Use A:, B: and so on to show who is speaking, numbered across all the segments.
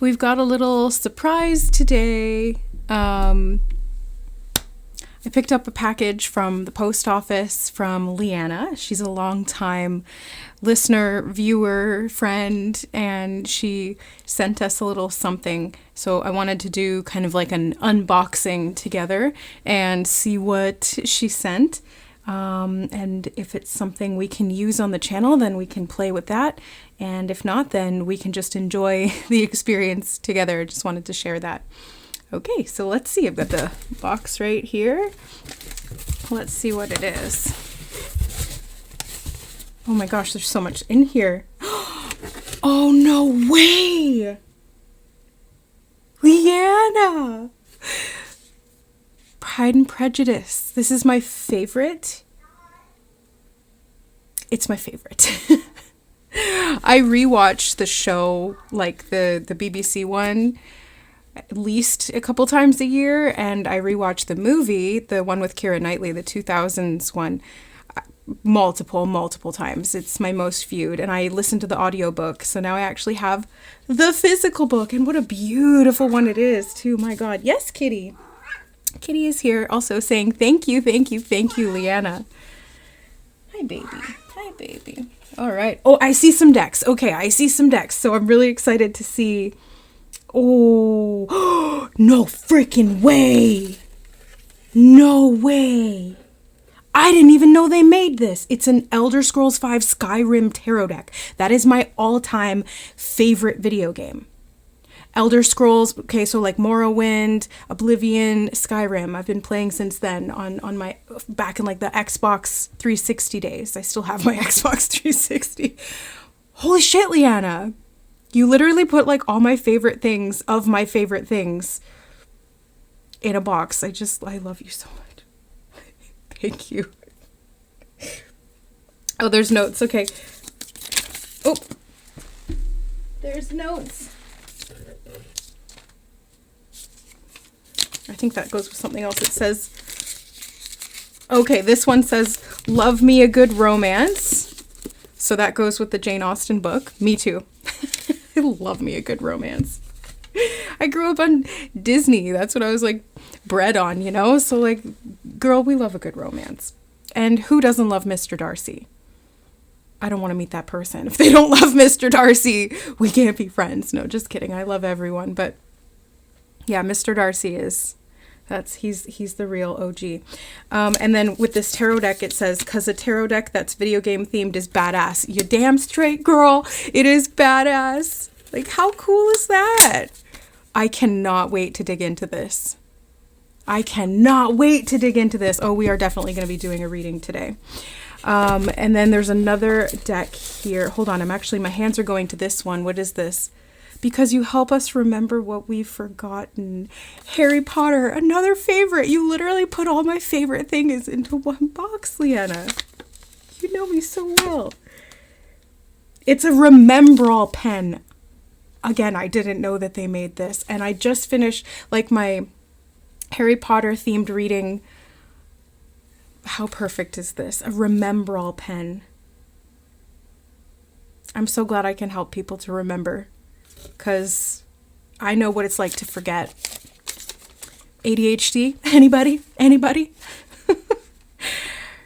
A: We've got a little surprise today. I picked up a package from the post office from Leanna. She's a longtime listener, viewer, friend, and she sent us a little something. So I wanted to do kind of like an unboxing together and see what she sent. And if it's something we can use on the channel, then we can play with that. And if not, then we can just enjoy the experience together. I just wanted to share that. Okay, so let's see. I've got the box right here. Let's see what it is. Oh my gosh, there's so much in here. Oh, no way! Leanna! Pride and Prejudice. This is my favorite. It's my favorite. I rewatch the show, like the BBC one, at least a couple times a year, and I rewatch the movie, the one with Keira Knightley, the 2000s one, multiple times. It's my most viewed, and I listen to the audiobook, so now I actually have the physical book, and what a beautiful one it is too. My God. Yes, Kitty. Kitty is here also saying thank you, Leanna. Hi, baby. Hi, baby. All right. Oh, I see some decks. Okay, I see some decks, so I'm really excited to see. Oh, no freaking way. No way. I didn't even know they made this. It's an Elder Scrolls V Skyrim tarot deck. That is my all-time favorite video game. Elder Scrolls, okay, so like Morrowind, Oblivion, Skyrim. I've been playing since then on my, back in like the Xbox 360 days. I still have my Xbox 360. Holy shit, Leanna. You literally put like all my favorite things of my favorite things in a box. I love you so much. Thank you. Oh, there's notes. Okay. Oh, there's notes. I think that goes with something else. It says, okay, this one says, love me a good romance. So that goes with the Jane Austen book. Me too. I love me a good romance. I grew up on Disney. That's what I was like bred on, you know? So like, girl, we love a good romance. And who doesn't love Mr. Darcy? I don't want to meet that person. If they don't love Mr. Darcy, we can't be friends. No, just kidding. I love everyone. But yeah, Mr. Darcy is, he's the real OG. And then with this tarot deck, it says, cause a tarot deck that's video game themed is badass. You damn straight, girl. It is badass. Like, how cool is that? I cannot wait to dig into this. I cannot wait to dig into this. Oh, we are definitely going to be doing a reading today. And then there's another deck here. Hold on. My hands are going to this one. What is this? Because you help us remember what we've forgotten. Harry Potter, another favorite. You literally put all my favorite things into one box, Leanna. You know me so well. It's a Remembrall pen. Again, I didn't know that they made this. And I just finished like my Harry Potter themed reading. How perfect is this? A Remembrall pen. I'm so glad I can help people to remember. Because I know what it's like to forget. ADHD? Anybody?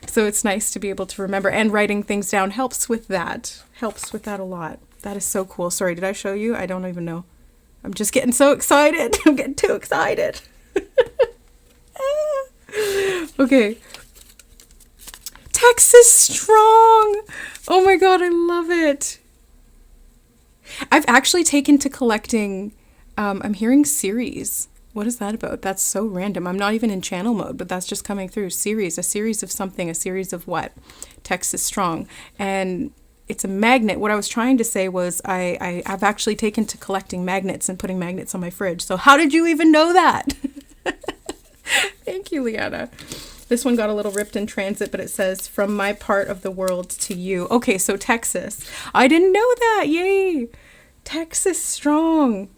A: So it's nice to be able to remember. And writing things down helps with that. Helps with that a lot. That is so cool. Sorry, did I show you? I don't even know. I'm just getting so excited. I'm getting too excited. Okay. Texas Strong. Oh my God, I love it. I've actually taken to collecting, I'm hearing series. What is that about? That's so random. I'm not even in channel mode, but that's just coming through. A series of something, a series of what? Texas Strong. And it's a magnet. What I was trying to say was I've actually taken to collecting magnets and putting magnets on my fridge. So how did you even know that? Thank you, Leanna. This one got a little ripped in transit, but it says, from my part of the world to you. Okay, so Texas. I didn't know that. Yay. Texas Strong.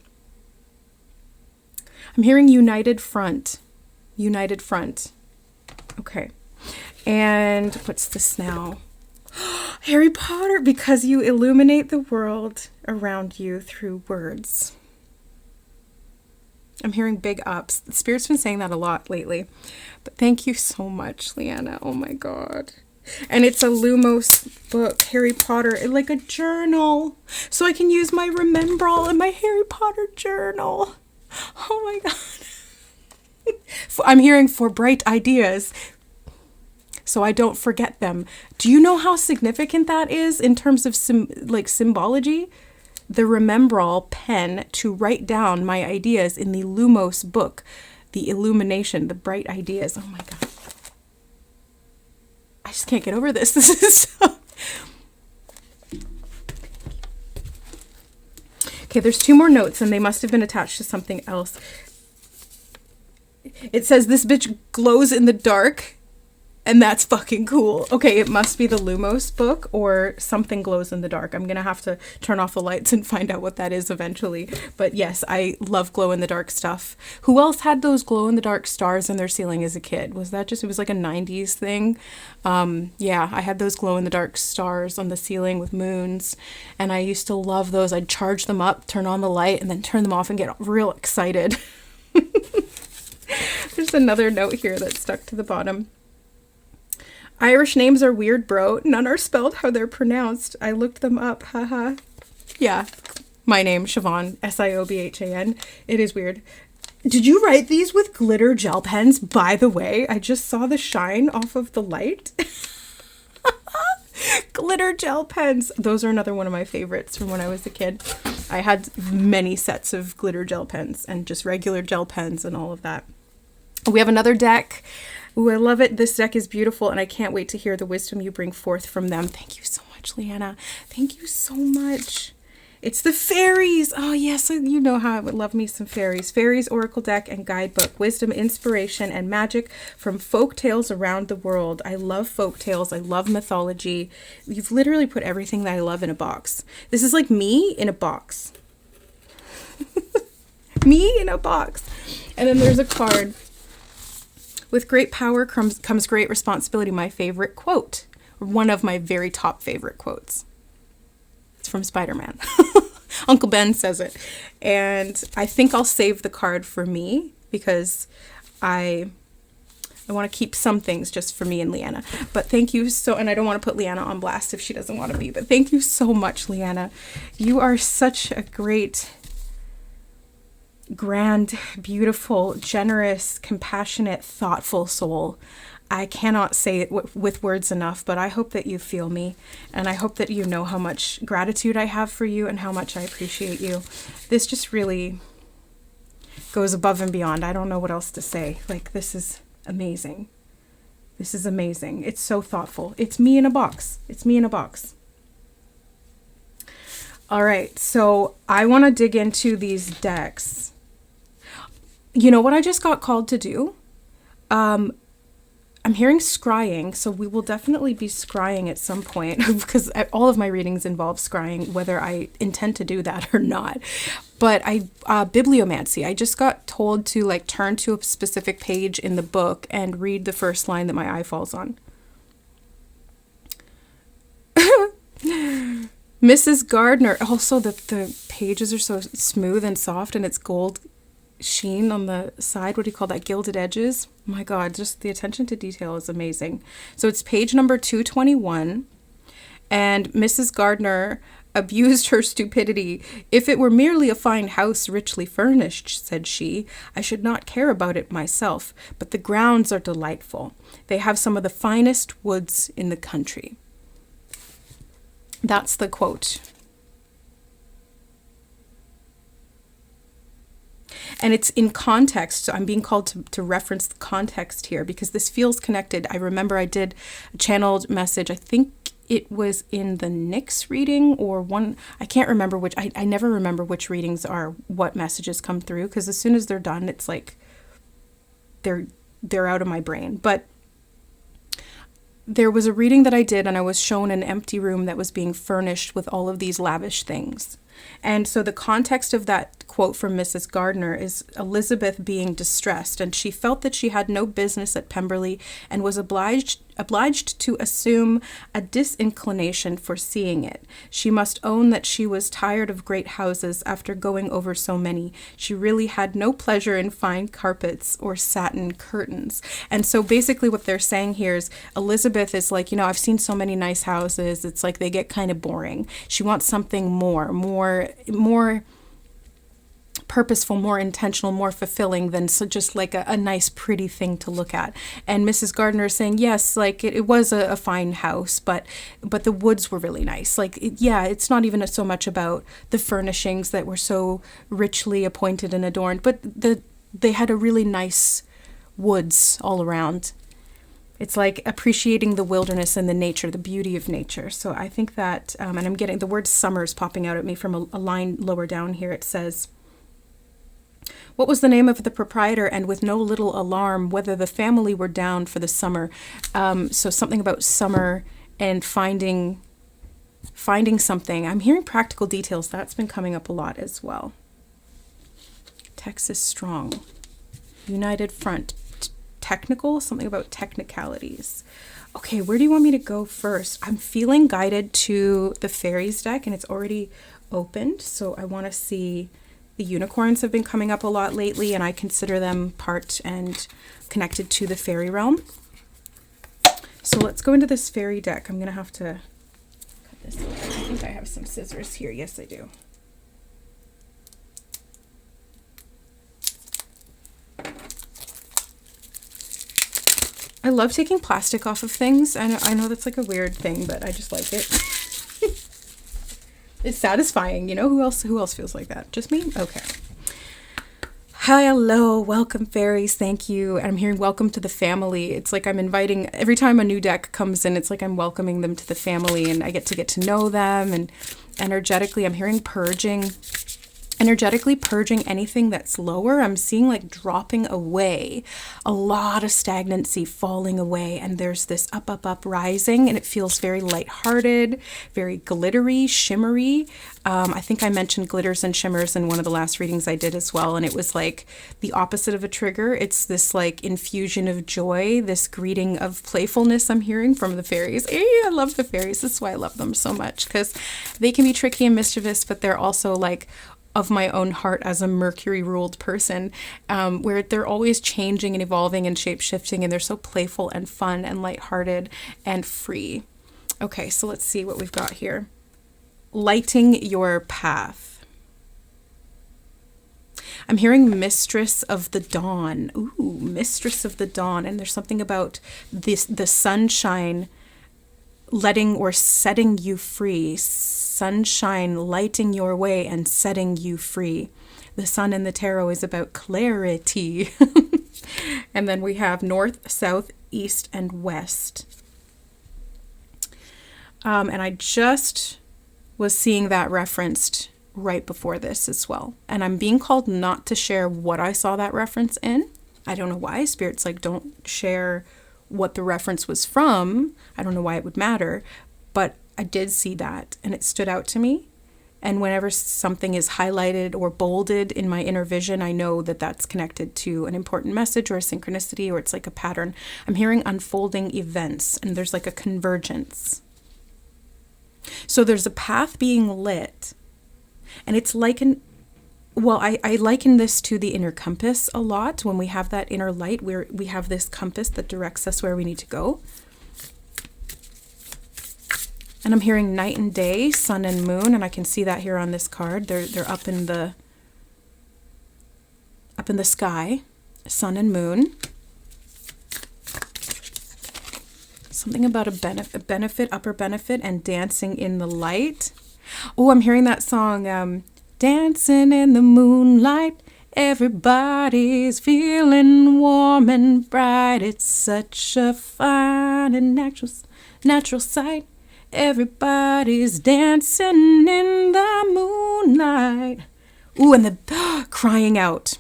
A: I'm hearing United Front. United Front. Okay. And what's this now? Harry Potter, because you illuminate the world around you through words. I'm hearing big ups. The Spirit's been saying that a lot lately. But thank you so much, Leanna. Oh my God. And it's a Lumos book, Harry Potter, like a journal. So I can use my Remembrall in my Harry Potter journal. Oh my God. I'm hearing for bright ideas, so I don't forget them. Do you know how significant that is in terms of symbology? The Remembrall pen to write down my ideas in the Lumos book, the illumination, the bright ideas. Oh my God. I just can't get over this. This is so... Okay, there's 2 more notes and they must have been attached to something else. It says this bitch glows in the dark. And that's fucking cool. Okay, it must be the Lumos book or something glows in the dark. I'm going to have to turn off the lights and find out what that is eventually. But yes, I love glow in the dark stuff. Who else had those glow in the dark stars in their ceiling as a kid? Was that just, it was like a 90s thing? Yeah, I had those glow in the dark stars on the ceiling with moons. And I used to love those. I'd charge them up, turn on the light, and then turn them off and get real excited. There's another note here that's stuck to the bottom. Irish names are weird, bro. None are spelled how they're pronounced. I looked them up. Haha. Yeah. My name, Siobhan. Siobhan. It is weird. Did you write these with glitter gel pens? By the way, I just saw the shine off of the light. Glitter gel pens. Those are another one of my favorites from when I was a kid. I had many sets of glitter gel pens and just regular gel pens and all of that. We have another deck. Ooh, I love it. This deck is beautiful, and I can't wait to hear the wisdom you bring forth from them. Thank you so much, Leanna. Thank you so much. It's the fairies. Oh, yes, you know how I would love me some fairies. Fairies, Oracle deck, and guidebook. Wisdom, inspiration, and magic from folk tales around the world. I love folk tales. I love mythology. You've literally put everything that I love in a box. This is like me in a box. Me in a box. And then there's a card. With great power comes great responsibility. My favorite quote. One of my very top favorite quotes. It's from Spider-Man. Uncle Ben says it. And I think I'll save the card for me because I want to keep some things just for me and Leanna. But thank you so, and I don't want to put Leanna on blast if she doesn't want to be, but thank you so much, Leanna. You are such a great, grand, beautiful, generous, compassionate, thoughtful soul. I cannot say it with words enough, but I hope that you feel me, and I hope that you know how much gratitude I have for you and how much I appreciate you. This just really goes above and beyond. I don't know what else to say. Like, this is amazing. This is amazing. It's so thoughtful. It's me in a box. It's me in a box. All right, so I want to dig into these decks. You know what I just got called to do? I'm hearing scrying, so we will definitely be scrying at some point because all of my readings involve scrying, whether I intend to do that or not. But bibliomancy, I just got told to like turn to a specific page in the book and read the first line that my eye falls on. Mrs. Gardner. Also, the pages are so smooth and soft, and it's gold sheen on the side. What do you call that? Gilded edges. Oh my God, just the attention to detail is amazing. So it's page number 221, and Mrs. Gardner abused her stupidity. If it were merely a fine house richly furnished, said she, I should not care about it myself, but the grounds are delightful. They have some of the finest woods in the country. That's the quote. And it's in context, so I'm being called to reference the context here because this feels connected. I remember I did a channeled message, I think it was in the Nyx reading or one, I can't remember which, I never remember which readings are what messages come through because as soon as they're done, it's like they're out of my brain. But there was a reading that I did and I was shown an empty room that was being furnished with all of these lavish things. And so the context of that quote from Mrs. Gardner is Elizabeth being distressed, and she felt that she had no business at Pemberley and was obliged to assume a disinclination for seeing it. She must own that she was tired of great houses after going over so many. She really had no pleasure in fine carpets or satin curtains. And so basically what they're saying here is Elizabeth is like, I've seen so many nice houses. It's like they get kind of boring. She wants something more purposeful, more intentional, more fulfilling than just like a nice, pretty thing to look at. And Mrs. Gardner is saying, yes, like it was a fine house, but the woods were really nice. Like, it's not even so much about the furnishings that were so richly appointed and adorned, but they had a really nice woods all around. It's like appreciating the wilderness and the nature, the beauty of nature. So I think that, and I'm getting the word summers popping out at me from a line lower down here. It says, what was the name of the proprietor, and with no little alarm whether the family were down for the summer. So something about summer and finding something. I'm hearing practical details. That's been coming up a lot as well. Texas strong. United front. Technical, something about technicalities. Okay, where do you want me to go first? I'm feeling guided to the fairies deck, and it's already opened, so I want to see. The unicorns have been coming up a lot lately, and I consider them part and connected to the fairy realm. So let's go into this fairy deck. I'm going to have to cut this open. I think I have some scissors here. Yes, I do. I love taking plastic off of things. I know that's like a weird thing, but I just like it. It's satisfying, Who else feels like that? Just me? Okay. Hello, welcome fairies. Thank you. And I'm hearing welcome to the family. It's like I'm inviting, every time a new deck comes in, it's like I'm welcoming them to the family, and I get to know them. And energetically, I'm hearing purging. Energetically purging anything that's lower. I'm seeing like dropping away, a lot of stagnancy falling away, and there's this up rising, and it feels very lighthearted, very glittery, shimmery. I think I mentioned glitters and shimmers in one of the last readings I did as well, and it was like the opposite of a trigger. It's this like infusion of joy, this greeting of playfulness I'm hearing from the fairies. I love the fairies. That's why I love them so much, because they can be tricky and mischievous, but they're also like of my own heart as a Mercury-ruled person, where they're always changing and evolving and shape-shifting, and they're so playful and fun and lighthearted and free. Okay, so let's see what we've got here. Lighting your path. I'm hearing Mistress of the Dawn. Ooh, Mistress of the Dawn. And there's something about the sunshine letting or setting you free. Sunshine lighting your way and setting you free. The sun in the tarot is about clarity. And then we have north, south, east, and west. And I just was seeing that referenced right before this as well. And I'm being called not to share what I saw that reference in. I don't know why. Spirit's like, don't share what the reference was from. I don't know why it would matter. But I did see that, and it stood out to me. And whenever something is highlighted or bolded in my inner vision, I know that that's connected to an important message or a synchronicity, or it's like a pattern. I'm hearing unfolding events, and there's like a convergence. So there's a path being lit, and it's like I liken this to the inner compass a lot. When we have that inner light, where we have this compass that directs us where we need to go. And I'm hearing night and day, sun and moon, and I can see that here on this card. They're up in the sky, sun and moon. Something about a benefit, upper benefit, and dancing in the light. Oh, I'm hearing that song, dancing in the moonlight. Everybody's feeling warm and bright. It's such a fine and natural sight. Everybody's dancing in the moonlight. Ooh, and the crying out.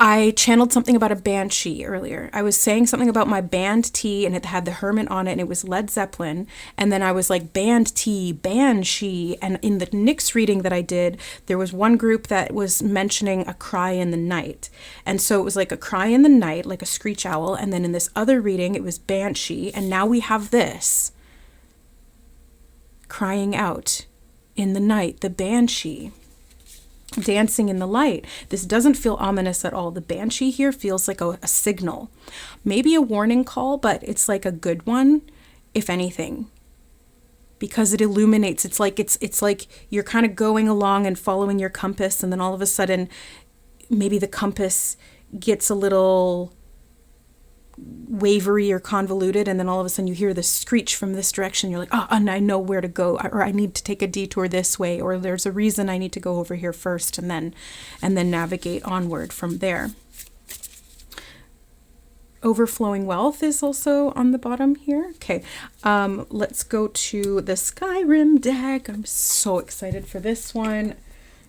A: I channeled something about a banshee earlier. I was saying something about my band tee and it had the hermit on it and it was Led Zeppelin. And then I was like, band tee, banshee. And in the Nyx reading that I did, there was one group that was mentioning a cry in the night. And so it was like a cry in the night, like a screech owl. And then in this other reading, it was banshee. And now we have this crying out in the night, the banshee. Dancing in the light. This doesn't feel ominous at all. The banshee here feels like a signal, maybe a warning call, but it's like a good one, if anything, because it illuminates. It's like you're kind of going along and following your compass, and then all of a sudden, maybe the compass gets a little wavery or convoluted, and then all of a sudden you hear the screech from this direction. You're like, oh, and I know where to go, or I need to take a detour this way, or there's a reason I need to go over here first, and then navigate onward from there. Overflowing wealth is also on the bottom here. Okay, let's go to the Skyrim deck. I'm so excited for this one.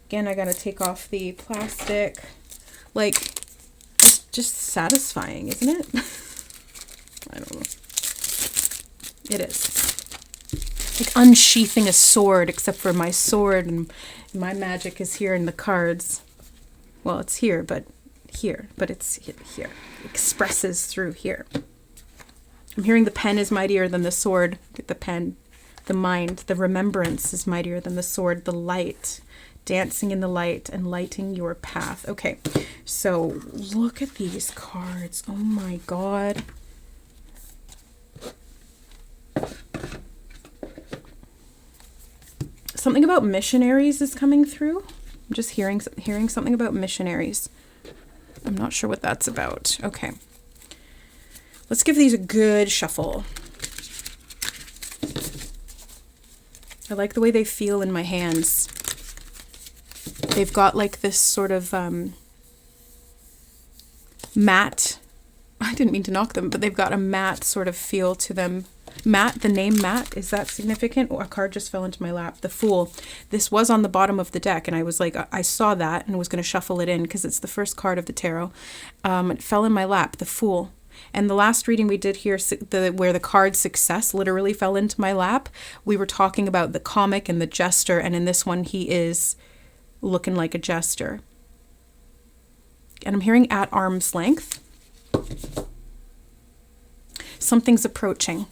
A: Again, I gotta take off the plastic. Like, just satisfying, isn't it? I don't know. It is. Like unsheathing a sword, except for my sword and my magic is here in the cards. Well, it's here, but it's here. It expresses through here. I'm hearing the pen is mightier than the sword. The pen, the mind, the remembrance is mightier than the sword, the light. Dancing in the light and lighting your path. Okay, so look at these cards. Oh my God. Something about missionaries is coming through. I'm just hearing something about missionaries. I'm not sure what that's about. Okay. Let's give these a good shuffle. I like the way they feel in my hands. They've got like this sort of matte, I didn't mean to knock them, but they've got a matte sort of feel to them. Matte, the name Matte, is that significant? Oh, a card just fell into my lap. The Fool. This was on the bottom of the deck, and I was like, I saw that and was going to shuffle it in because it's the first card of the tarot. It fell in my lap, the Fool. And the last reading we did here, where the card Success literally fell into my lap, we were talking about the comic and the jester, and in this one he is looking like a jester. And I'm hearing at arm's length. Something's approaching.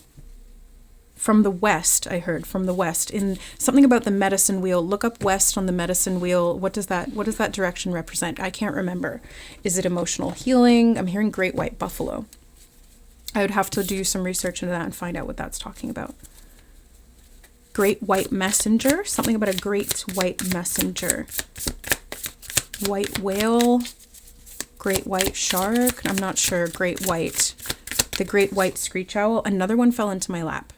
A: From the west, I heard, from the west. In something about the medicine wheel. Look up west on the medicine wheel. What does that direction represent? I can't remember. Is it emotional healing? I'm hearing great white buffalo. I would have to do some research into that and find out what that's talking about. Great white messenger. Something about a great white messenger. White whale. Great white shark. I'm not sure. Great white. The great white screech owl. Another one fell into my lap.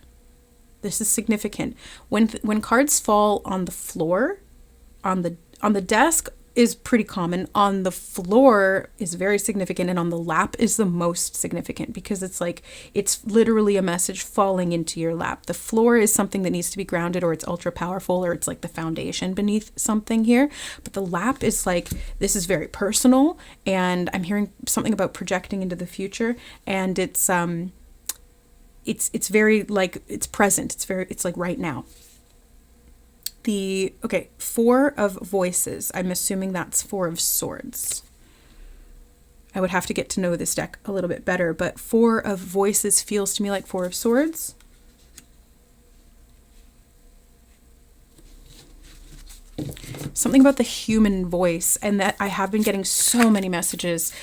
A: This is significant. When cards fall on the floor, on the desk is pretty common. On the floor is very significant, and on the lap is the most significant because it's literally a message falling into your lap. The floor is something that needs to be grounded, or it's ultra powerful, or it's like the foundation beneath something here. But the lap is like, this is very personal, and I'm hearing something about projecting into the future, and it's very like, it's present. It's like right now. Four of Voices. I'm assuming that's Four of Swords. I would have to get to know this deck a little bit better, but Four of Voices feels to me like Four of Swords. Something about the human voice, and that I have been getting so many messages,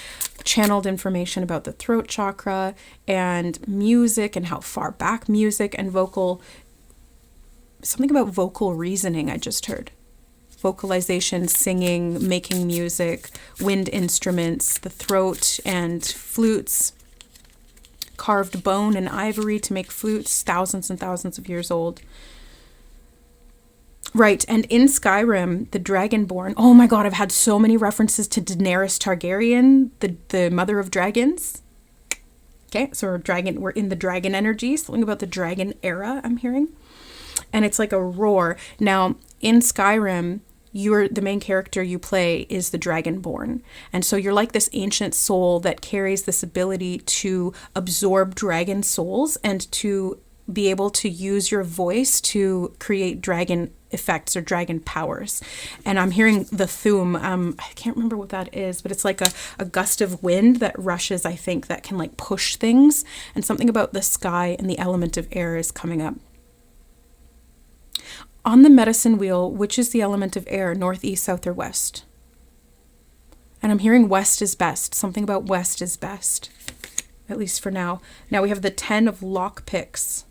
A: channeled information about the throat chakra and music and how far back music and vocal. Something about vocal reasoning I just heard. Vocalization, singing, making music, wind instruments, the throat and flutes, carved bone and ivory to make flutes, thousands and thousands of years old. Right, and in Skyrim, the Dragonborn, oh my god, I've had so many references to Daenerys Targaryen, the mother of dragons. Okay, so we're in the dragon energy, something about the dragon era I'm hearing. And it's like a roar. Now, in Skyrim, the main character you play is the Dragonborn. And so you're like this ancient soul that carries this ability to absorb dragon souls and to be able to use your voice to create dragon effects or dragon powers. And I'm hearing the Thuum. I can't remember what that is, but it's like a gust of wind that rushes, I think, that can like push things. And something about the sky and the element of air is coming up. On the medicine wheel, which is the element of air, north, east, south, or west? And I'm hearing west is best. Something about west is best, at least for now. Now we have the 10 of lockpicks.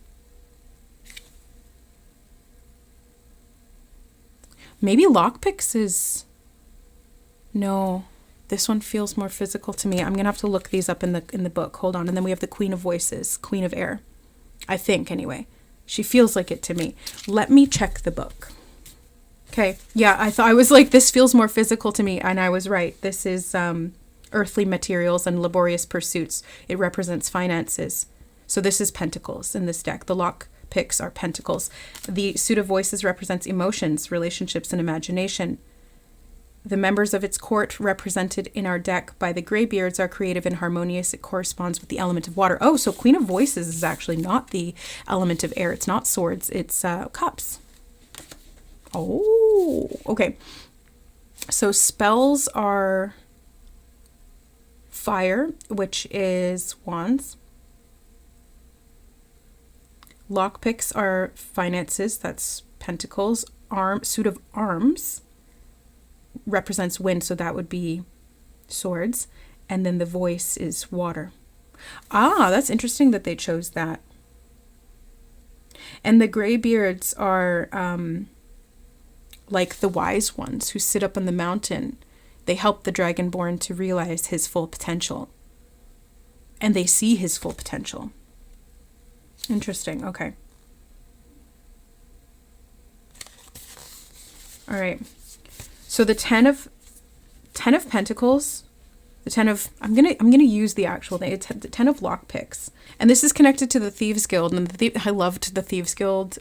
A: Maybe lockpicks is... No, this one feels more physical to me. I'm going to have to look these up in the book. Hold on. And then we have the Queen of Voices, Queen of Air. I think, anyway. She feels like it to me. Let me check the book. Okay. Yeah, I was like, this feels more physical to me. And I was right. This is earthly materials and laborious pursuits. It represents finances. So this is pentacles in this deck. The lock picks are pentacles. The suit of voices represents emotions, relationships, and imagination. The members of its court, represented in our deck by the graybeards, are creative and harmonious. It corresponds with the element of water. Oh, so Queen of Voices is actually not the element of air. It's not swords. It's cups. Oh, okay. So spells are fire, which is wands. Lockpicks are finances. That's pentacles. Suit of arms represents wind, so that would be swords. And then the voice is water. Ah, that's interesting that they chose that. And the graybeards are like the wise ones who sit up on the mountain. They help the Dragonborn to realize his full potential. And they see his full potential. Interesting. Okay. All right. So the 10 of Pentacles, the 10 of, I'm gonna use the actual name. It's the 10 of lockpicks, and this is connected to the Thieves Guild. And I loved the Thieves Guild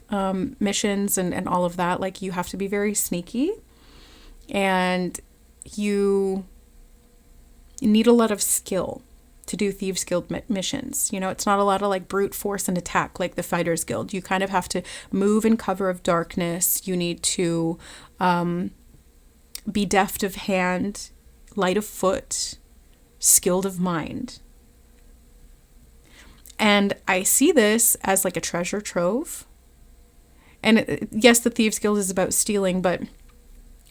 A: missions and all of that. Like, you have to be very sneaky, and you need a lot of skill to do Thieves Guild missions. You know, it's not a lot of like brute force and attack like the Fighters Guild. You kind of have to move in cover of darkness. You need to be deft of hand, light of foot, skilled of mind. And I see this as like a treasure trove. And yes, the Thieves Guild is about stealing, but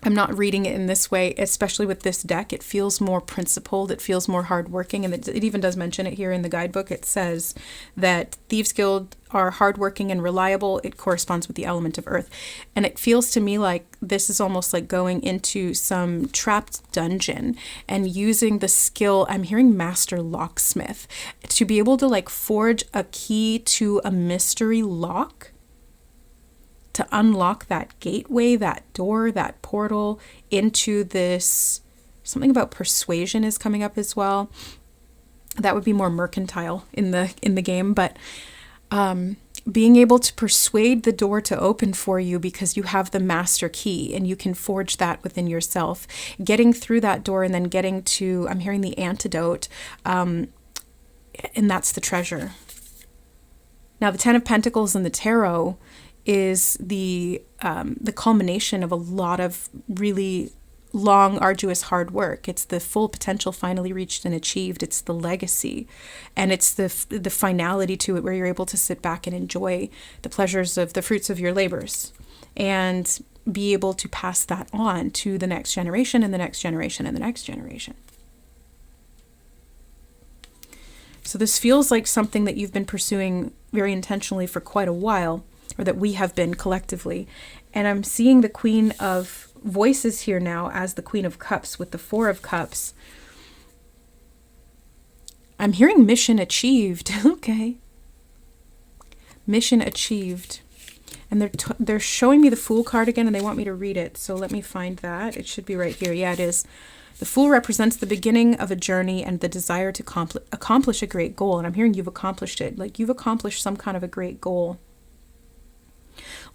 A: I'm not reading it in this way, especially with this deck. It feels more principled. It feels more hardworking. And it even does mention it here in the guidebook. It says that Thieves Guild are hardworking and reliable. It corresponds with the element of earth. And it feels to me like this is almost like going into some trapped dungeon and using the skill. I'm hearing master locksmith to be able to like forge a key to a mystery lock, to unlock that gateway, that door, that portal into this. Something about persuasion is coming up as well. That would be more mercantile in the game, but being able to persuade the door to open for you because you have the master key and you can forge that within yourself. Getting through that door and then getting to, I'm hearing the antidote, and that's the treasure. Now the 10 of Pentacles in the tarot is the culmination of a lot of really long, arduous, hard work. It's the full potential finally reached and achieved. It's the legacy, and it's the finality to it, where you're able to sit back and enjoy the pleasures of the fruits of your labors, and be able to pass that on to the next generation and the next generation and the next generation. So this feels like something that you've been pursuing very intentionally for quite a while, or that we have been collectively. And I'm seeing the Queen of Voices here now as the Queen of Cups with the 4 of Cups. I'm hearing mission achieved. Okay. Mission achieved. And they're showing me the Fool card again, and they want me to read it. So let me find that. It should be right here. Yeah, it is. The Fool represents the beginning of a journey and the desire to accomplish a great goal. And I'm hearing you've accomplished it. Like, you've accomplished some kind of a great goal.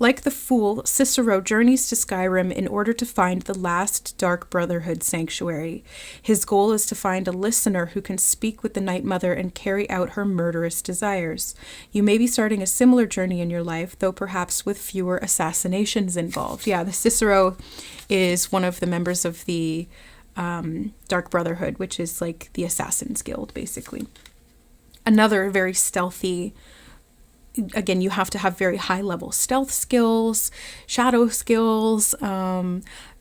A: Like the Fool, Cicero journeys to Skyrim in order to find the last Dark Brotherhood sanctuary. His goal is to find a listener who can speak with the Night Mother and carry out her murderous desires. You may be starting a similar journey in your life, though perhaps with fewer assassinations involved. Yeah, the Cicero is one of the members of the Dark Brotherhood, which is like the Assassin's Guild, basically. Another very stealthy. Again, you have to have very high level stealth skills, shadow skills,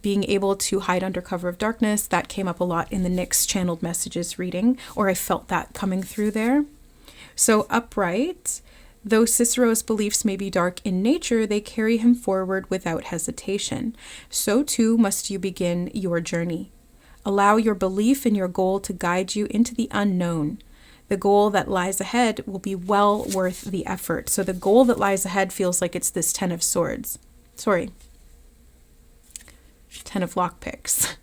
A: being able to hide under cover of darkness. That came up a lot in the Nyx channeled messages reading, or I felt that coming through there. So upright, though Cicero's beliefs may be dark in nature, they carry him forward without hesitation. So too must you begin your journey. Allow your belief in your goal to guide you into the unknown. The goal that lies ahead will be well worth the effort. So the goal that lies ahead feels like it's this 10 of swords. Sorry. 10 of lockpicks.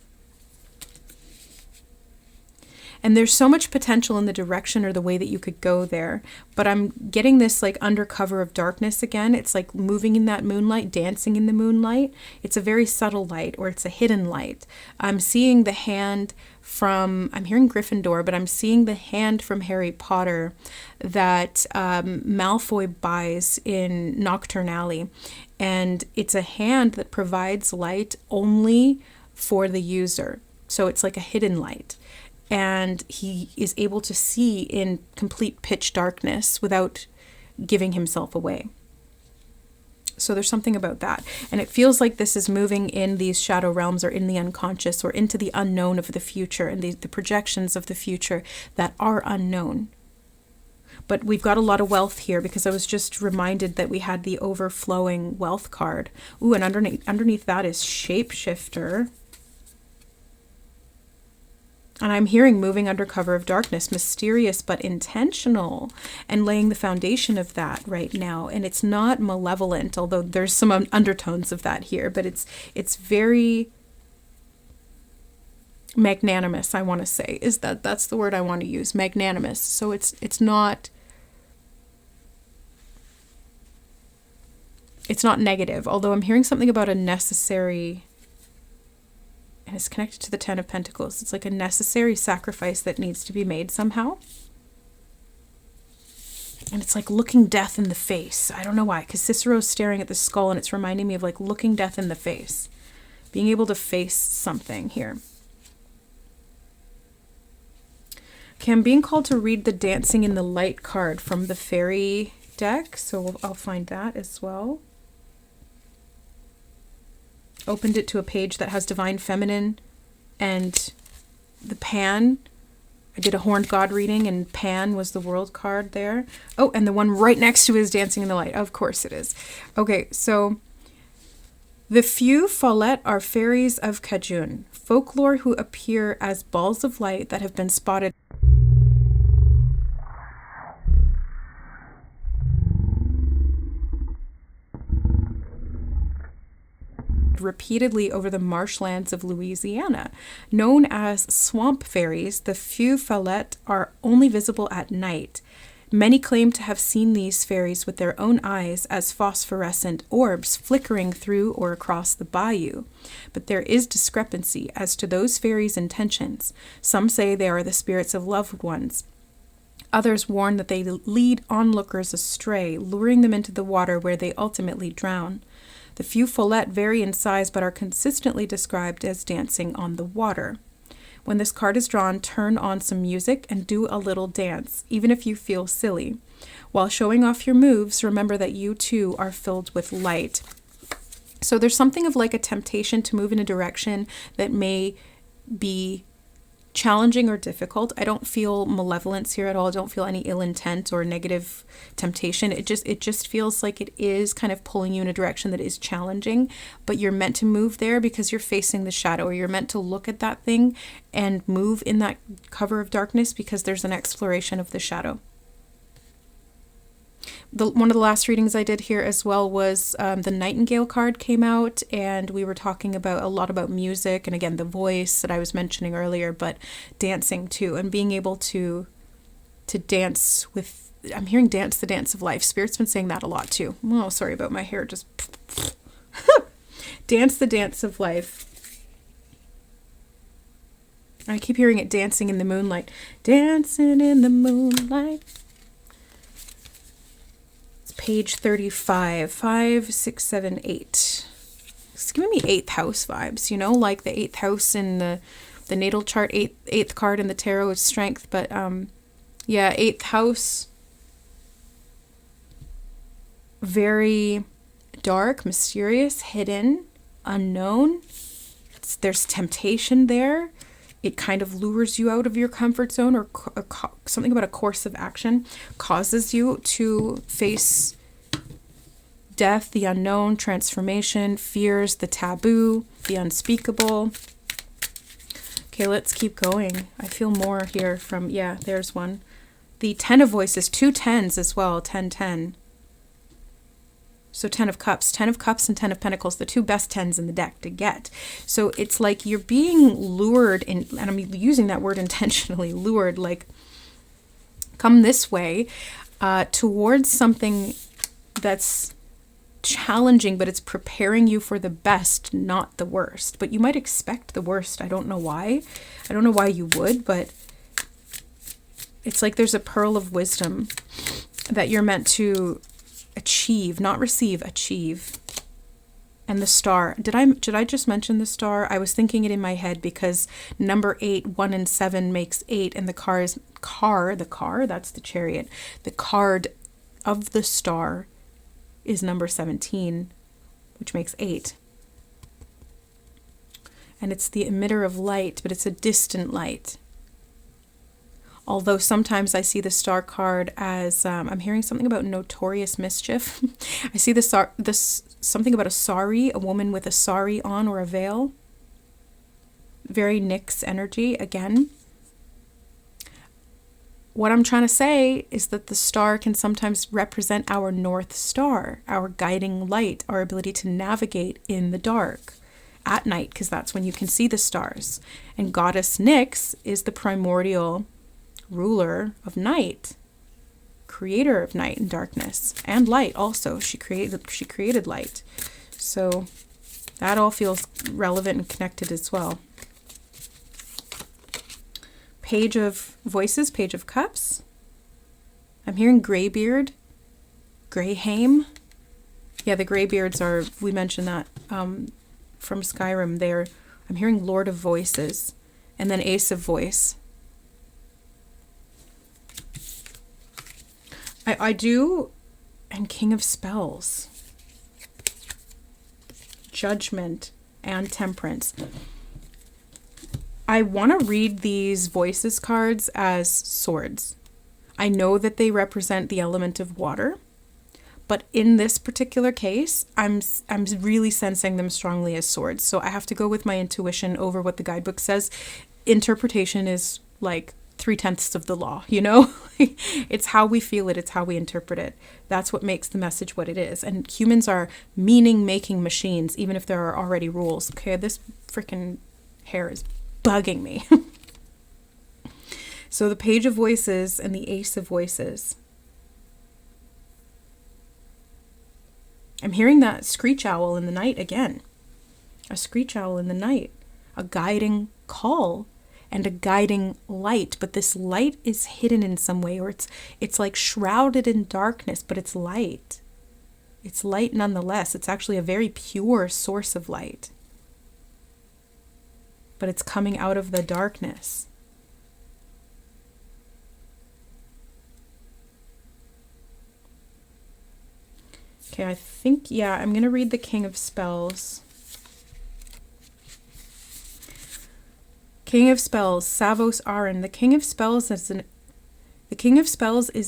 A: And there's so much potential in the direction or the way that you could go there. But I'm getting this like under cover of darkness again. It's like moving in that moonlight, dancing in the moonlight. It's a very subtle light, or it's a hidden light. I'm seeing the hand from, I'm hearing Gryffindor, but I'm seeing the hand from Harry Potter that Malfoy buys in Nocturne Alley. And it's a hand that provides light only for the user. So it's like a hidden light. And he is able to see in complete pitch darkness without giving himself away. So there's something about that. And it feels like this is moving in these shadow realms, or in the unconscious, or into the unknown of the future, and the projections of the future that are unknown. But we've got a lot of wealth here, because I was just reminded that we had the overflowing wealth card. Ooh, and underneath that is Shapeshifter. And I'm hearing moving under cover of darkness, mysterious but intentional, and laying the foundation of that right now. And it's not malevolent, although there's some undertones of that here, but it's very magnanimous, I want to say. That's the word I want to use, magnanimous. So it's not negative, although I'm hearing something about a necessary, and it's connected to the 10 of Pentacles. It's like a necessary sacrifice that needs to be made somehow. And it's like looking death in the face. I don't know why, because Cicero's staring at the skull, and it's reminding me of like looking death in the face. Being able to face something here. Okay, I'm being called to read the Dancing in the Light card from the Fairy deck. So I'll find that as well. Opened it to a page that has Divine Feminine and the Pan. I did a Horned God reading, and Pan was the World card there. Oh, and the one right next to it is Dancing in the Light. Of course it is. Okay, so the few Follett are fairies of Cajun, folklore who appear as balls of light that have been spotted repeatedly over the marshlands of Louisiana. Known as swamp fairies, the few Follett are only visible at night. Many claim to have seen these fairies with their own eyes as phosphorescent orbs flickering through or across the bayou. But there is discrepancy as to those fairies' intentions. Some say they are the spirits of loved ones. Others warn that they lead onlookers astray, luring them into the water where they ultimately drown. The few Follett vary in size but are consistently described as dancing on the water. When this card is drawn, turn on some music and do a little dance, even if you feel silly. While showing off your moves, remember that you too are filled with light. So there's something of like a temptation to move in a direction that may be challenging or difficult. I don't feel malevolence here at all. I don't feel any ill intent or negative temptation. It just feels like it is kind of pulling you in a direction that is challenging, but you're meant to move there because you're facing the shadow, or you're meant to look at that thing and move in that cover of darkness because there's an exploration of the shadow. One of the last readings I did here as well was the Nightingale card came out, and we were talking about a lot about music, and again the voice that I was mentioning earlier, but dancing too, and being able to dance with I'm hearing dance the dance of life. Spirit's been saying that a lot too. Oh, sorry about my hair. Just dance the dance of life. I keep hearing it dancing in the moonlight. Dancing in the moonlight. It's page 35. 5, 6, 7, 8. It's giving me 8th house vibes, you know, like the 8th house in the natal chart, 8th card in the tarot is strength. But yeah, 8th house. Very dark, mysterious, hidden, unknown. There's temptation there. It kind of lures you out of your comfort zone, or something about a course of action causes you to face death, the unknown, transformation, fears, the taboo, the unspeakable. Okay, let's keep going. I feel more here from, yeah, there's one. The 10 of voices, 2 10s as well, 10, 10. So 10 of cups and 10 of pentacles, the 2 best 10s in the deck to get. So it's like you're being lured in, and I'm using that word intentionally, lured, like come this way towards something that's challenging, but it's preparing you for the best, not the worst. But you might expect the worst. I don't know why. I don't know why you would, but it's like there's a pearl of wisdom that you're meant to achieve, not receive, achieve. And the star. Did I just mention the star? I was thinking it in my head because number 8, 1 and 7 makes 8, and the car, that's the chariot. The card of the star is number 17, which makes 8. And it's the emitter of light, but it's a distant light. Although sometimes I see the star card as, I'm hearing something about notorious mischief. I see something about a sari, a woman with a sari on or a veil. Very Nyx energy again. What I'm trying to say is that the star can sometimes represent our North Star, our guiding light, our ability to navigate in the dark at night, because that's when you can see the stars. And Goddess Nyx is the primordial ruler of night, creator of night and darkness, and light also. She created light. So that all feels relevant and connected as well. Page of voices, Page of Cups. I'm hearing Greybeard, Greyhame. Yeah, the Greybeards are, we mentioned that from Skyrim. I'm hearing Lord of Voices, and then Ace of Voice. I do, and King of Spells, Judgment, and Temperance. I want to read these voices cards as swords. I know that they represent the element of water, but in this particular case, I'm really sensing them strongly as swords. So I have to go with my intuition over what the guidebook says. Interpretation is like 3/10 of the law, you know? It's how we feel it. It's how we interpret it. That's what makes the message what it is. And humans are meaning-making machines, even if there are already rules. Okay, this freaking hair is bugging me. So the Page of Voices and the Ace of Voices. I'm hearing that screech owl in the night again. A screech owl in the night. A guiding call. And a guiding light, but this light is hidden in some way, or it's like shrouded in darkness, but it's light. It's light nonetheless. It's actually a very pure source of light, but it's coming out of the darkness. Okay, I think, yeah, I'm going to read the King of Spells. King of Spells, Savos Aran. The King of Spells is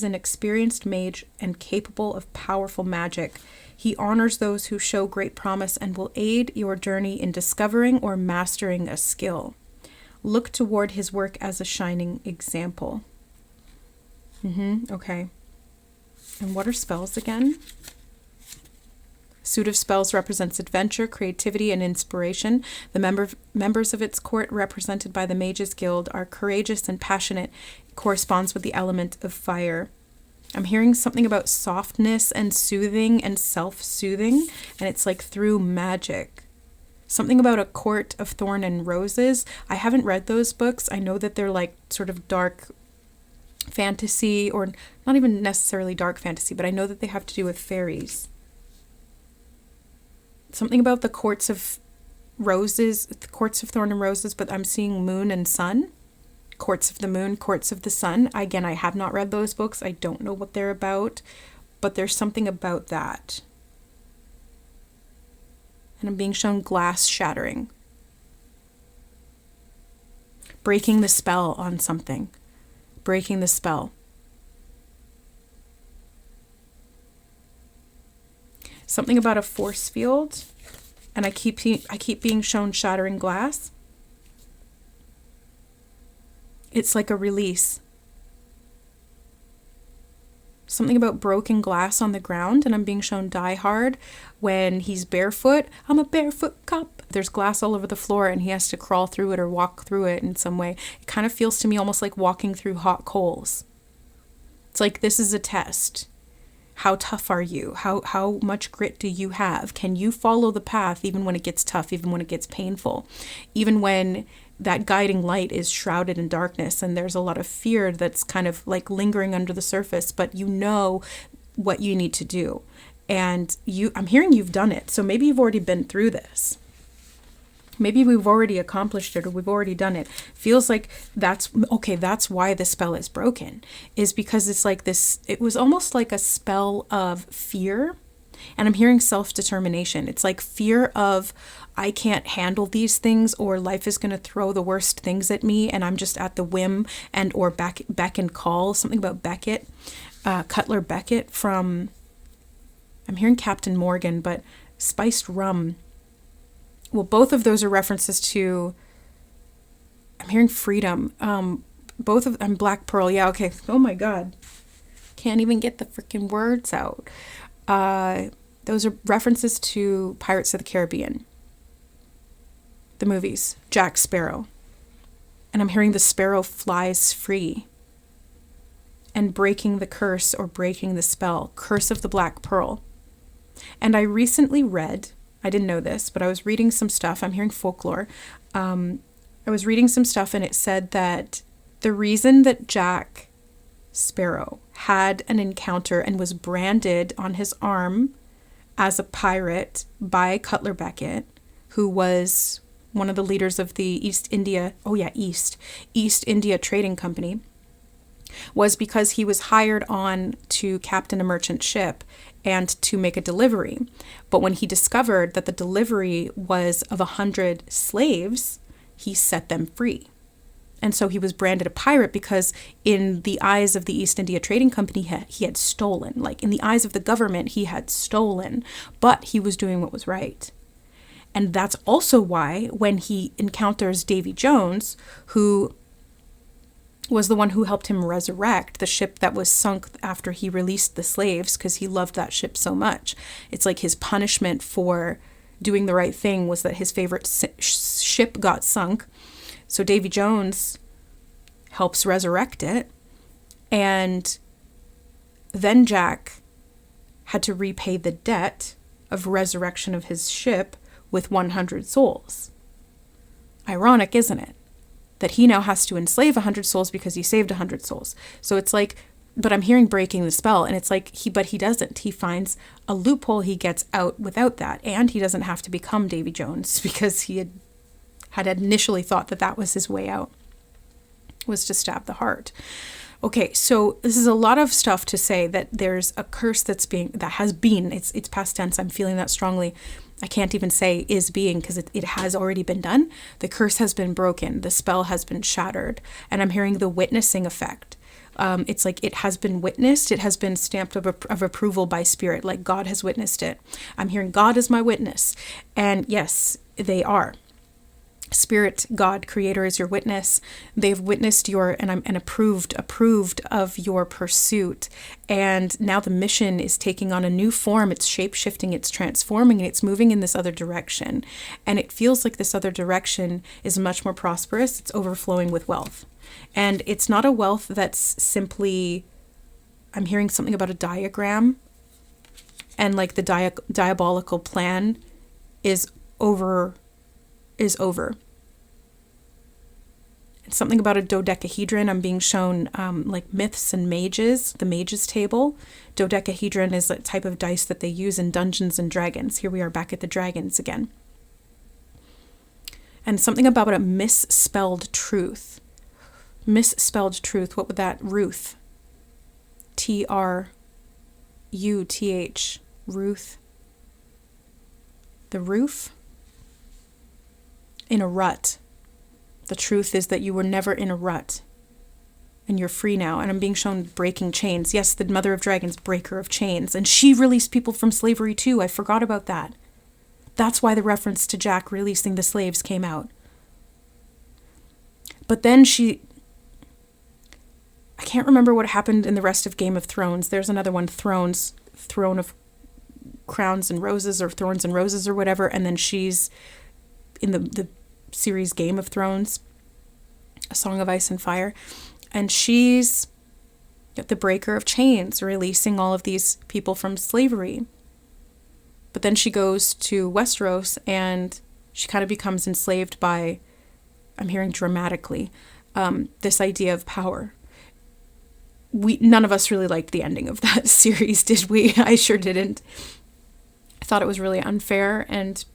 A: an experienced mage and capable of powerful magic. He honors those who show great promise and will aid your journey in discovering or mastering a skill. Look toward his work as a shining example. Okay. And what are spells again? Suit of Spells represents adventure, creativity, and inspiration. The members of its court, represented by the Mages Guild, are courageous and passionate. It corresponds with the element of fire. I'm hearing something about softness and soothing and self-soothing, and it's like through magic. Something about a court of thorn and roses. I haven't read those books. I know that they're like sort of dark fantasy, or not even necessarily dark fantasy, but I know that they have to do with fairies. Something about the courts of roses, the courts of thorn and roses, but I'm seeing moon and sun. Courts of the moon, courts of the sun. Again, I have not read those books. I don't know what they're about, but there's something about that. And I'm being shown glass shattering. Breaking the spell on something. Breaking the spell. Something about a force field. And I keep being shown shattering glass. It's like a release. Something about broken glass on the ground, and I'm being shown Die Hard when he's barefoot. I'm a barefoot cop. There's glass all over the floor and he has to crawl through it or walk through it in some way. It kind of feels to me almost like walking through hot coals. It's like, this is a test. How tough are you? How much grit do you have? Can you follow the path even when it gets tough, even when it gets painful, even when that guiding light is shrouded in darkness and there's a lot of fear that's kind of like lingering under the surface, but you know what you need to do. And I'm hearing you've done it. So maybe you've already been through this. Maybe we've already accomplished it, or we've already done it. Feels like that's why the spell is broken, is because it's like this, it was almost like a spell of fear. And I'm hearing self-determination. It's like fear of, I can't handle these things, or life is going to throw the worst things at me and I'm just at the whim and or beck and call. Something about Beckett, Cutler Beckett from, I'm hearing Captain Morgan, but spiced rum. Well, both of those are references to, I'm hearing freedom. Both of them, Black Pearl. Yeah, okay. Oh my God. Can't even get the freaking words out. Those are references to Pirates of the Caribbean. The movies. Jack Sparrow. And I'm hearing the sparrow flies free. And breaking the curse or breaking the spell. Curse of the Black Pearl. And I recently read, I didn't know this, but I was reading some stuff. I'm hearing folklore. I was reading some stuff and it said that the reason that Jack Sparrow had an encounter and was branded on his arm as a pirate by Cutler Beckett, who was one of the leaders of the East India Trading Company, was because he was hired on to captain a merchant ship and to make a delivery. But when he discovered that the delivery was of 100 slaves, he set them free. And so he was branded a pirate because in the eyes of the East India Trading Company, he had stolen. Like in the eyes of the government, he had stolen, but he was doing what was right. And that's also why when he encounters Davy Jones, who was the one who helped him resurrect the ship that was sunk after he released the slaves because he loved that ship so much. It's like his punishment for doing the right thing was that his favorite ship got sunk. So Davy Jones helps resurrect it. And then Jack had to repay the debt of resurrection of his ship with 100 souls. Ironic, isn't it? That he now has to enslave 100 souls because he saved 100 souls. So it's like, but I'm hearing breaking the spell, and it's like, but he doesn't. He finds a loophole, he gets out without that, and he doesn't have to become Davy Jones because he had initially thought that was his way out, was to stab the heart. Okay, so this is a lot of stuff to say that there's a curse it's past tense, I'm feeling that strongly. I can't even say is being because it has already been done. The curse has been broken. The spell has been shattered. And I'm hearing the witnessing effect. It's like it has been witnessed. It has been stamped of approval by spirit, like God has witnessed it. I'm hearing God is my witness. And yes, they are. Spirit, God, Creator is your witness. They've witnessed and approved of your pursuit. And now the mission is taking on a new form. It's shape-shifting, it's transforming, and it's moving in this other direction. And it feels like this other direction is much more prosperous. It's overflowing with wealth. And it's not a wealth that's simply I'm hearing something about a diagram, and like the diabolical plan is over. Something about a dodecahedron. I'm being shown like myths and mages, the mages table. Dodecahedron is a type of dice that they use in Dungeons and Dragons. Here we are back at the dragons again. And something about a misspelled truth. Misspelled truth. What would that? Ruth. Truth. Ruth. The roof? In a rut. The truth is that you were never in a rut. And you're free now. And I'm being shown breaking chains. Yes, the mother of dragons, breaker of chains. And she released people from slavery too. I forgot about that. That's why the reference to Jack releasing the slaves came out. But then I can't remember what happened in the rest of Game of Thrones. There's another one, Thrones, Throne of Crowns and Roses, or Thorns and Roses or whatever. And then she's in the series Game of Thrones, A Song of Ice and Fire. And she's the breaker of chains, releasing all of these people from slavery. But then she goes to Westeros and she kind of becomes enslaved by, I'm hearing dramatically, this idea of power. None of us really liked the ending of that series, did we? I sure didn't. I thought it was really unfair, and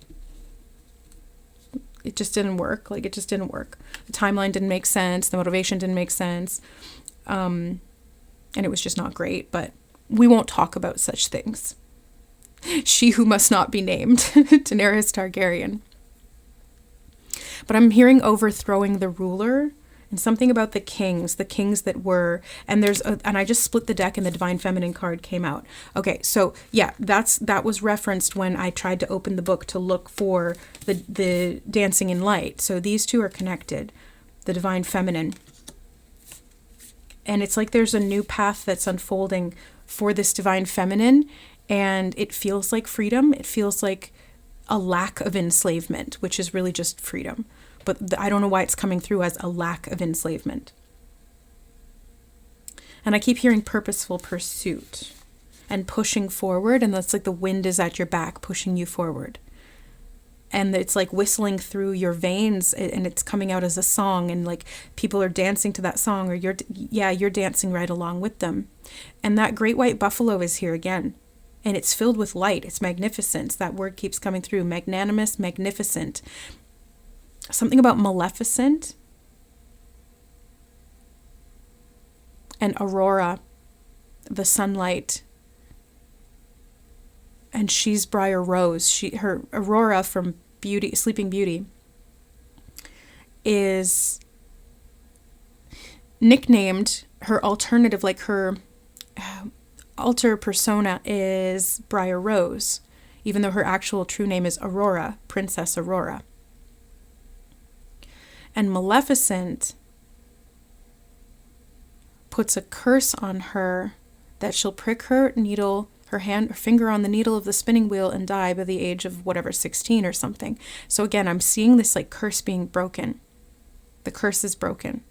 A: it just didn't work. Like, it just didn't work. The timeline didn't make sense. The motivation didn't make sense. And it was just not great, but we won't talk about such things. She who must not be named, Daenerys Targaryen. But I'm hearing overthrowing the ruler, and something about the kings that were, and and I just split the deck and the Divine Feminine card came out. Okay, so yeah, that was referenced when I tried to open the book to look for the Dancing in Light. So these two are connected, the Divine Feminine. And it's like there's a new path that's unfolding for this Divine Feminine, and it feels like freedom. It feels like a lack of enslavement, which is really just freedom. But I don't know why it's coming through as a lack of enslavement. And I keep hearing purposeful pursuit and pushing forward. And that's like the wind is at your back, pushing you forward. And it's like whistling through your veins, and it's coming out as a song. And like people are dancing to that song, or you're dancing right along with them. And that great white buffalo is here again. And it's filled with light. It's magnificent. That word keeps coming through. Magnanimous, magnificent. Something about Maleficent and Aurora, the sunlight. And she's Briar Rose. Her Aurora from Sleeping Beauty is nicknamed, her alternative, like her alter persona is Briar Rose, even though her actual true name is Aurora, Princess Aurora. And Maleficent puts a curse on her that she'll prick her finger on the needle of the spinning wheel and die by the age of whatever, 16 or something. So again, I'm seeing this like curse being broken. The curse is broken.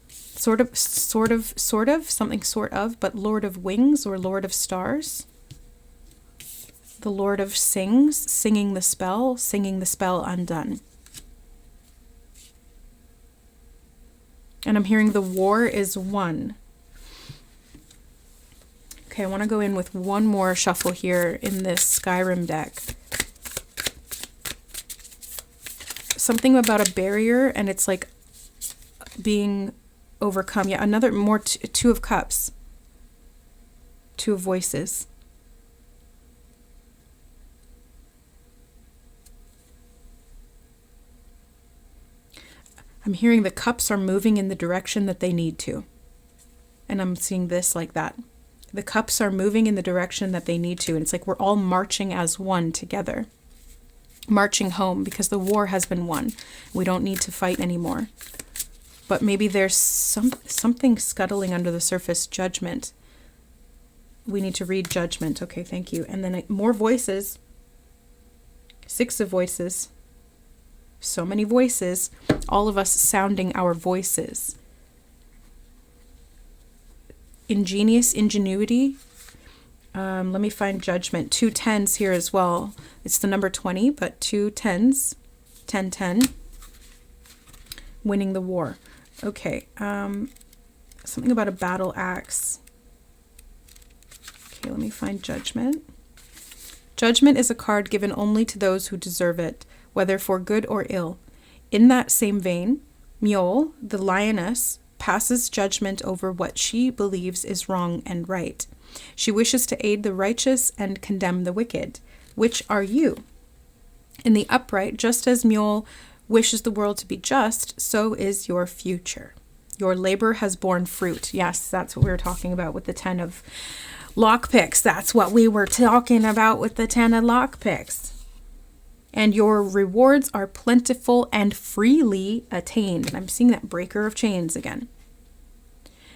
A: Sort of, something sort of, but Lord of Wings or Lord of Stars. The Lord of singing the spell undone. And I'm hearing the war is won. Okay, I want to go in with one more shuffle here in this Skyrim deck. Something about a barrier, and it's like being overcome. Yeah, another more Two of Cups. Two of Voices. I'm hearing the cups are moving in the direction that they need to. And I'm seeing this like that. The cups are moving in the direction that they need to. And it's like we're all marching as one together. Marching home because the war has been won. We don't need to fight anymore. But maybe there's something scuttling under the surface. Judgment. We need to read Judgment. Okay, thank you. And then more voices. 6 of Voices. So many voices, all of us sounding our voices. ingenious ingenuity. Let me find judgment. 2 10s here as well. It's the number 20, but 2 10s. 10 10. Winning the war. Okay. Something about a battle axe. Okay, let me find judgment. Judgment is a card given only to those who deserve it, whether for good or ill. In that same vein, Mjol, the lioness, passes judgment over what she believes is wrong and right. She wishes to aid the righteous and condemn the wicked. Which are you? In the upright, just as Mjol wishes the world to be just, so is your future. Your labor has borne fruit. Yes, that's what we were talking about with the 10 of lockpicks. That's what we were talking about with the 10 of lockpicks. And your rewards are plentiful and freely attained. And I'm seeing that breaker of chains again.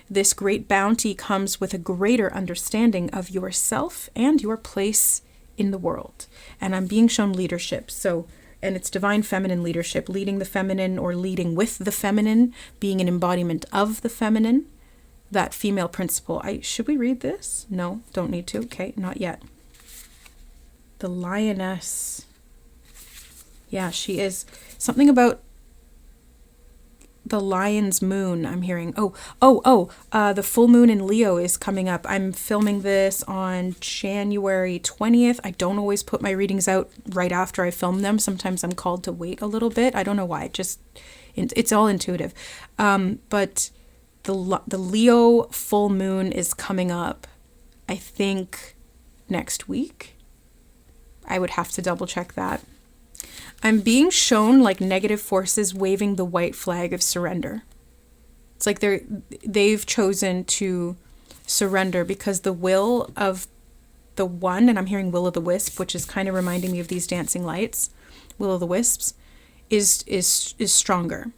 A: This great bounty comes with a greater understanding of yourself and your place in the world. And I'm being shown leadership. So, and it's divine feminine leadership, leading the feminine or leading with the feminine, being an embodiment of the feminine, that female principle. Should we read this? No, don't need to. Okay, not yet. The lioness. Yeah, she is. Something about the lion's moon, I'm hearing. The full moon in Leo is coming up. I'm filming this on January 20th. I don't always put my readings out right after I film them. Sometimes I'm called to wait a little bit. I don't know why. It's all intuitive. But the Leo full moon is coming up, I think, next week. I would have to double check that. I'm being shown like negative forces waving the white flag of surrender. It's like they've chosen to surrender because the will of the one, and I'm hearing will of the wisp, which is kind of reminding me of these dancing lights, will of the wisps, is stronger.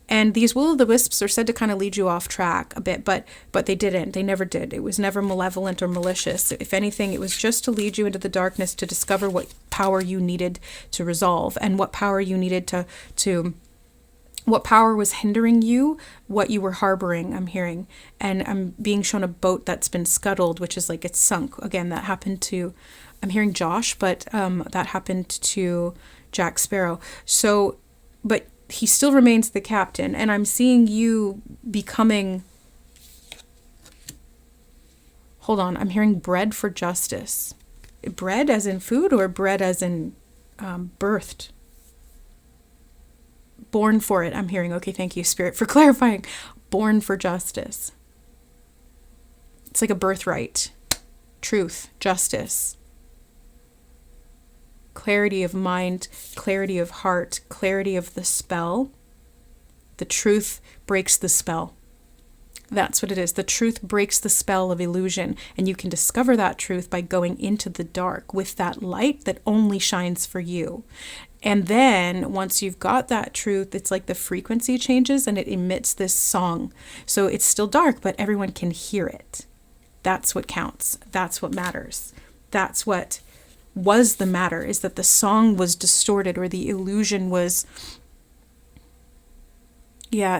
A: And these will-o'-the-wisps are said to kind of lead you off track a bit, but they didn't. They never did. It was never malevolent or malicious. If anything, it was just to lead you into the darkness to discover what power you needed to resolve and what power you needed to what power was hindering you, what you were harboring, I'm hearing. And I'm being shown a boat that's been scuttled, which is like it's sunk. Again, that happened to, I'm hearing Josh, but that happened to Jack Sparrow. So, but he still remains the captain, and I'm seeing you becoming, hold on, I'm hearing bread for justice. Bread as in food or bread as in birthed? Born for it, I'm hearing. Okay, thank you, Spirit, for clarifying. Born for justice. It's like a birthright. Truth, justice. Clarity of mind, clarity of heart, clarity of the spell. The truth breaks the spell. That's what it is. The truth breaks the spell of illusion, and you can discover that truth by going into the dark with that light that only shines for you. And then once you've got that truth, it's like the frequency changes and it emits this song. So it's still dark, but everyone can hear it. That's what counts. That's what matters. That's what was the matter, is that the song was distorted or the illusion was,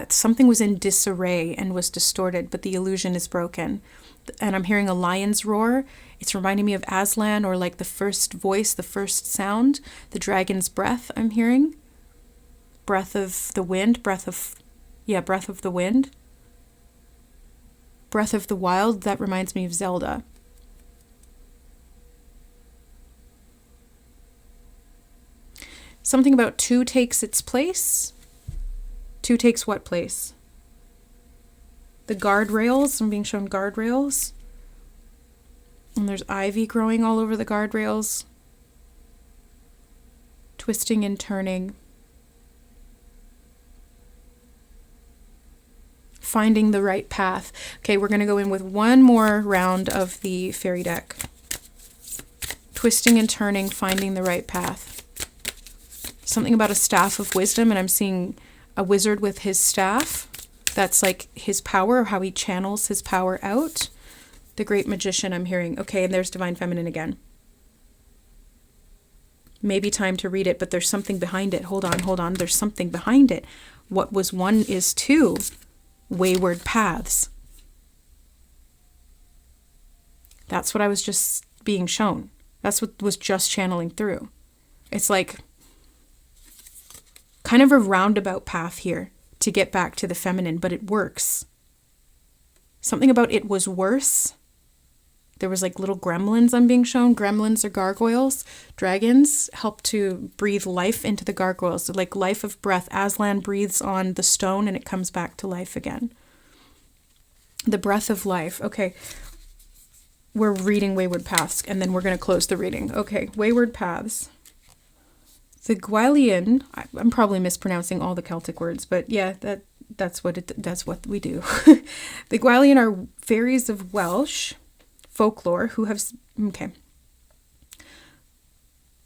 A: something was in disarray and was distorted, but the illusion is broken. And I'm hearing a lion's roar. It's reminding me of Aslan, or like the first voice, the first sound, the dragon's breath I'm hearing. Breath of the wind, breath of the wind. Breath of the wild, that reminds me of Zelda. Something about 2 takes its place. 2 takes what place? The guardrails. I'm being shown guardrails. And there's ivy growing all over the guardrails. Twisting and turning. Finding the right path. Okay, we're going to go in with one more round of the fairy deck. Twisting and turning, finding the right path. Something about a staff of wisdom, and I'm seeing a wizard with his staff. That's like his power, how he channels his power out. The great magician, I'm hearing. Okay, and there's divine feminine again. Maybe time to read it, but there's something behind it. Hold on. There's something behind it. What was 1 is 2. Wayward paths. That's what I was just being shown. That's what was just channeling through. It's like kind of a roundabout path here to get back to the feminine, but it works. Something about it was worse. There was like little gremlins I'm being shown. Gremlins or gargoyles. Dragons help to breathe life into the gargoyles. Like life of breath. Aslan breathes on the stone and it comes back to life again. The breath of life. Okay. We're reading Wayward Paths and then we're going to close the reading. Okay. Wayward Paths. The Gwylian, I'm probably mispronouncing all the Celtic words, but yeah, that's what we do. The Gwylian are fairies of Welsh folklore who have, okay.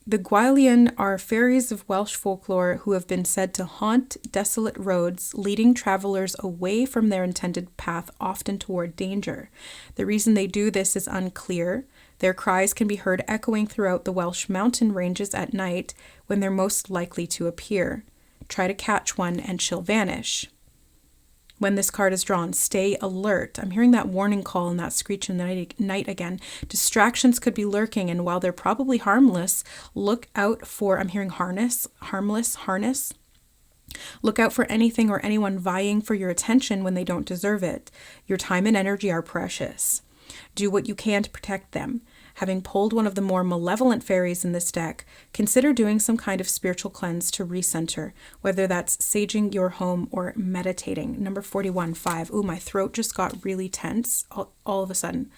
A: The Gwylian are fairies of Welsh folklore who have been said to haunt desolate roads, leading travelers away from their intended path, often toward danger. The reason they do this is unclear. Their cries can be heard echoing throughout the Welsh mountain ranges at night when they're most likely to appear. Try to catch one and she'll vanish. When this card is drawn, stay alert. I'm hearing that warning call and that screech in the night again. Distractions could be lurking, and while they're probably harmless, look out for, I'm hearing harness. Look out for anything or anyone vying for your attention when they don't deserve it. Your time and energy are precious. Do what you can to protect them. Having pulled one of the more malevolent fairies in this deck, consider doing some kind of spiritual cleanse to recenter, whether that's saging your home or meditating. Number 41, 5. Ooh, my throat just got really tense all of a sudden.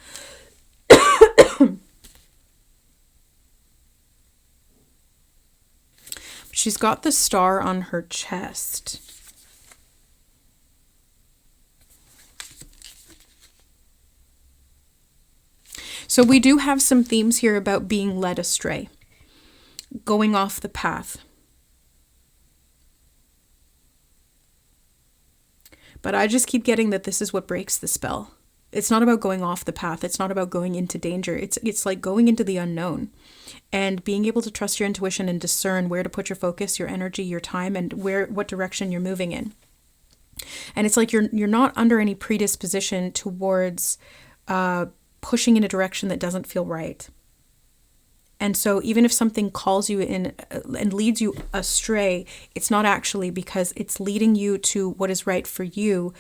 A: She's got the star on her chest. So we do have some themes here about being led astray, going off the path. But I just keep getting that this is what breaks the spell. It's not about going off the path. It's not about going into danger. It's like going into the unknown and being able to trust your intuition and discern where to put your focus, your energy, your time, and what direction you're moving in. And it's like you're not under any predisposition towards pushing in a direction that doesn't feel right. And so even if something calls you in and leads you astray, it's not actually because it's leading you to what is right for you,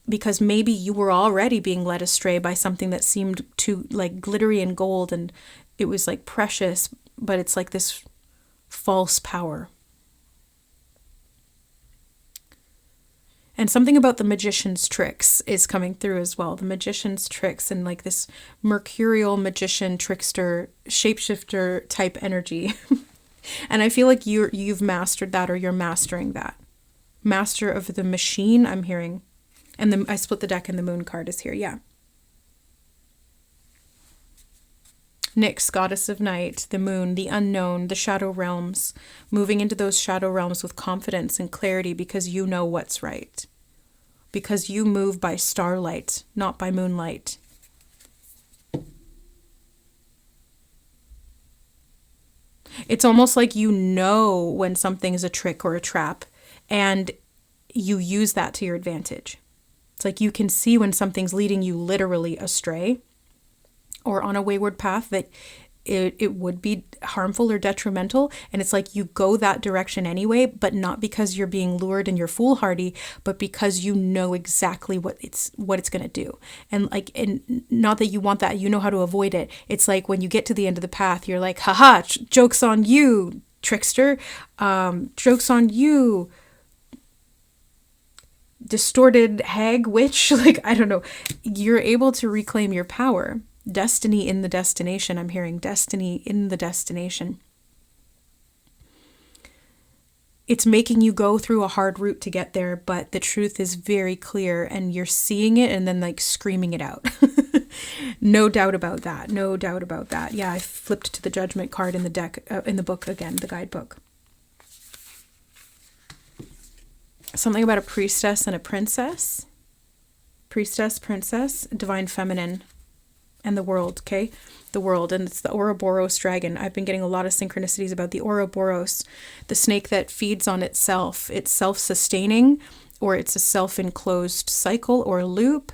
A: because maybe you were already being led astray by something that seemed too like glittery and gold and it was like precious, but it's like this false power. And something about the magician's tricks is coming through as well. The magician's tricks and like this mercurial magician, trickster, shapeshifter type energy. And I feel like you've mastered that, or you're mastering that. Master of the machine, I'm hearing. And I split the deck and the moon card is here, yeah. Nyx, goddess of night, the moon, the unknown, the shadow realms, moving into those shadow realms with confidence and clarity because you know what's right. Because you move by starlight, not by moonlight. It's almost like you know when something is a trick or a trap and you use that to your advantage. It's like you can see when something's leading you literally astray or on a wayward path that it would be harmful or detrimental. And it's like you go that direction anyway, but not because you're being lured and you're foolhardy, but because you know exactly what it's going to do. And not that you want that, you know how to avoid it. It's like when you get to the end of the path, you're like, haha, joke's on you, trickster. Joke's on you, distorted hag, witch. Like, I don't know. You're able to reclaim your power. Destiny in the destination. I'm hearing destiny in the destination. It's making you go through a hard route to get there, but the truth is very clear and you're seeing it and then like screaming it out. No doubt about that. No doubt about that. Yeah, I flipped to the judgment card in the deck, in the book again, the guidebook. Something about a priestess and a princess. Priestess, princess, divine feminine. And the world, okay? The world, and it's the Ouroboros dragon. I've been getting a lot of synchronicities about the Ouroboros, the snake that feeds on itself. It's self-sustaining, or it's a self-enclosed cycle or loop,